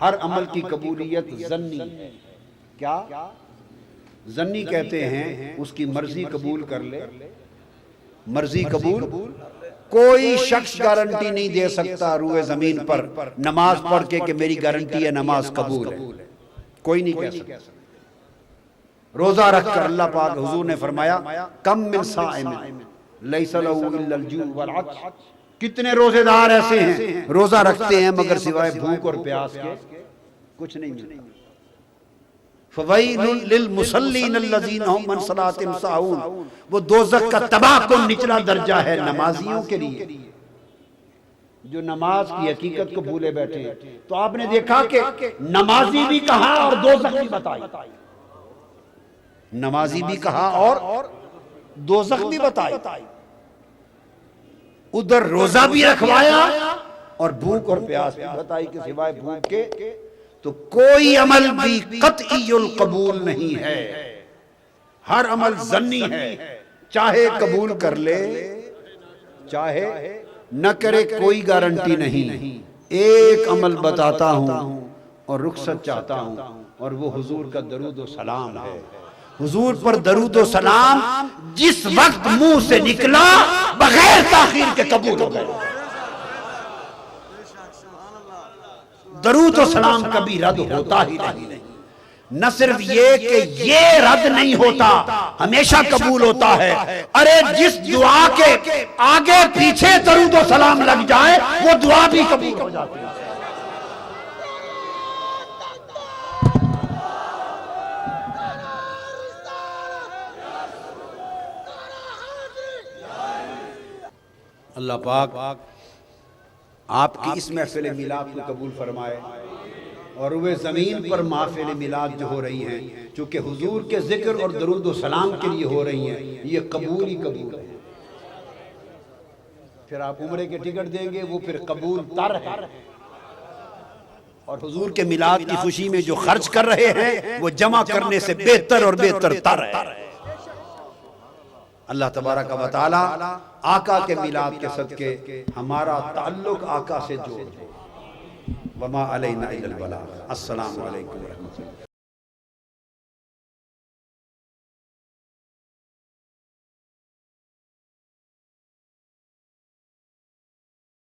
ہر عمل کی قبولیت ظنی ہے۔ کیا ظنی کہتے ہیں؟ اس کی مرضی قبول کر لے، مرضی قبول، کوئی شخص گارنٹی نہیں دے سکتا روئے زمین پر نماز پڑھ کے کہ میری گارنٹی ہے نماز قبول ہے، کوئی نہیں کہہ سکتا۔ روزہ رکھ کر اللہ پاک حضور نے فرمایا کم من صائم لیس لہ الا الجوع والعطش، کتنے روزے دار ایسے ہیں روزہ رکھتے ہیں مگر سوائے بھوک اور پیاس کے کچھ نہیں ملتا۔ فویل للمصلین الذین هم عن صلاتهم ساہون، وہ دوزخ کا تباہ کن نچلا درجہ ہے نمازیوں کے لیے جو نماز کی حقیقت کو بھولے بیٹھے ہیں۔ تو آپ نے دیکھا کہ نمازی بھی کہا اور دوزخ بھی بتائی، نمازی بھی کہا اور دوزخ بھی بتائی، ادھر روزہ بھی رکھوایا اور بھوک اور پیاس بھی بتائی کہ سوائے بھوک کے تو کوئی عمل بھی قطعی القبول نہیں ہے، ہر عمل ظنی ہے، چاہے قبول کر لے چاہے نہ کرے کوئی گارنٹی نہیں۔ ایک عمل بتاتا ہوں اور رخصت چاہتا ہوں، اور وہ حضور کا درود و سلام ہے۔ حضور پر درود و سلام جس وقت منہ سے نکلا بغیر تاخیر کے قبول ہو گئے۔ درود و سلام کبھی رد ہوتا ہی نہیں۔ نہ صرف یہ کہ یہ رد نہیں ہوتا، ہمیشہ قبول ہوتا ہے۔ ارے جس دعا کے آگے پیچھے درود و سلام لگ جائے وہ دعا بھی قبول ہو جاتی ہے۔ اللہ پاک آپ کی اس محفل میلاد کو قبول فرمائے، اور وہ زمین پر محفل میلاد جو ہو رہی ہیں چونکہ حضور کے ذکر اور درود و سلام کے لیے ہو رہی ہیں، یہ قبول ہی قبول ہے۔ پھر آپ عمرے کے ٹکٹ دیں گے وہ پھر قبول تر ہے، اور حضور کے میلاد کی خوشی میں جو خرچ کر رہے ہیں وہ جمع کرنے سے بہتر اور بہتر تر ہے۔ اللہ تبارک و تعالی آقا کے میلاد کے صدقے ہمارا تعلق آقا سے جوڑ دے۔ وما علینا الا البلاغ۔ السلام علیکم ورحمۃ اللہ۔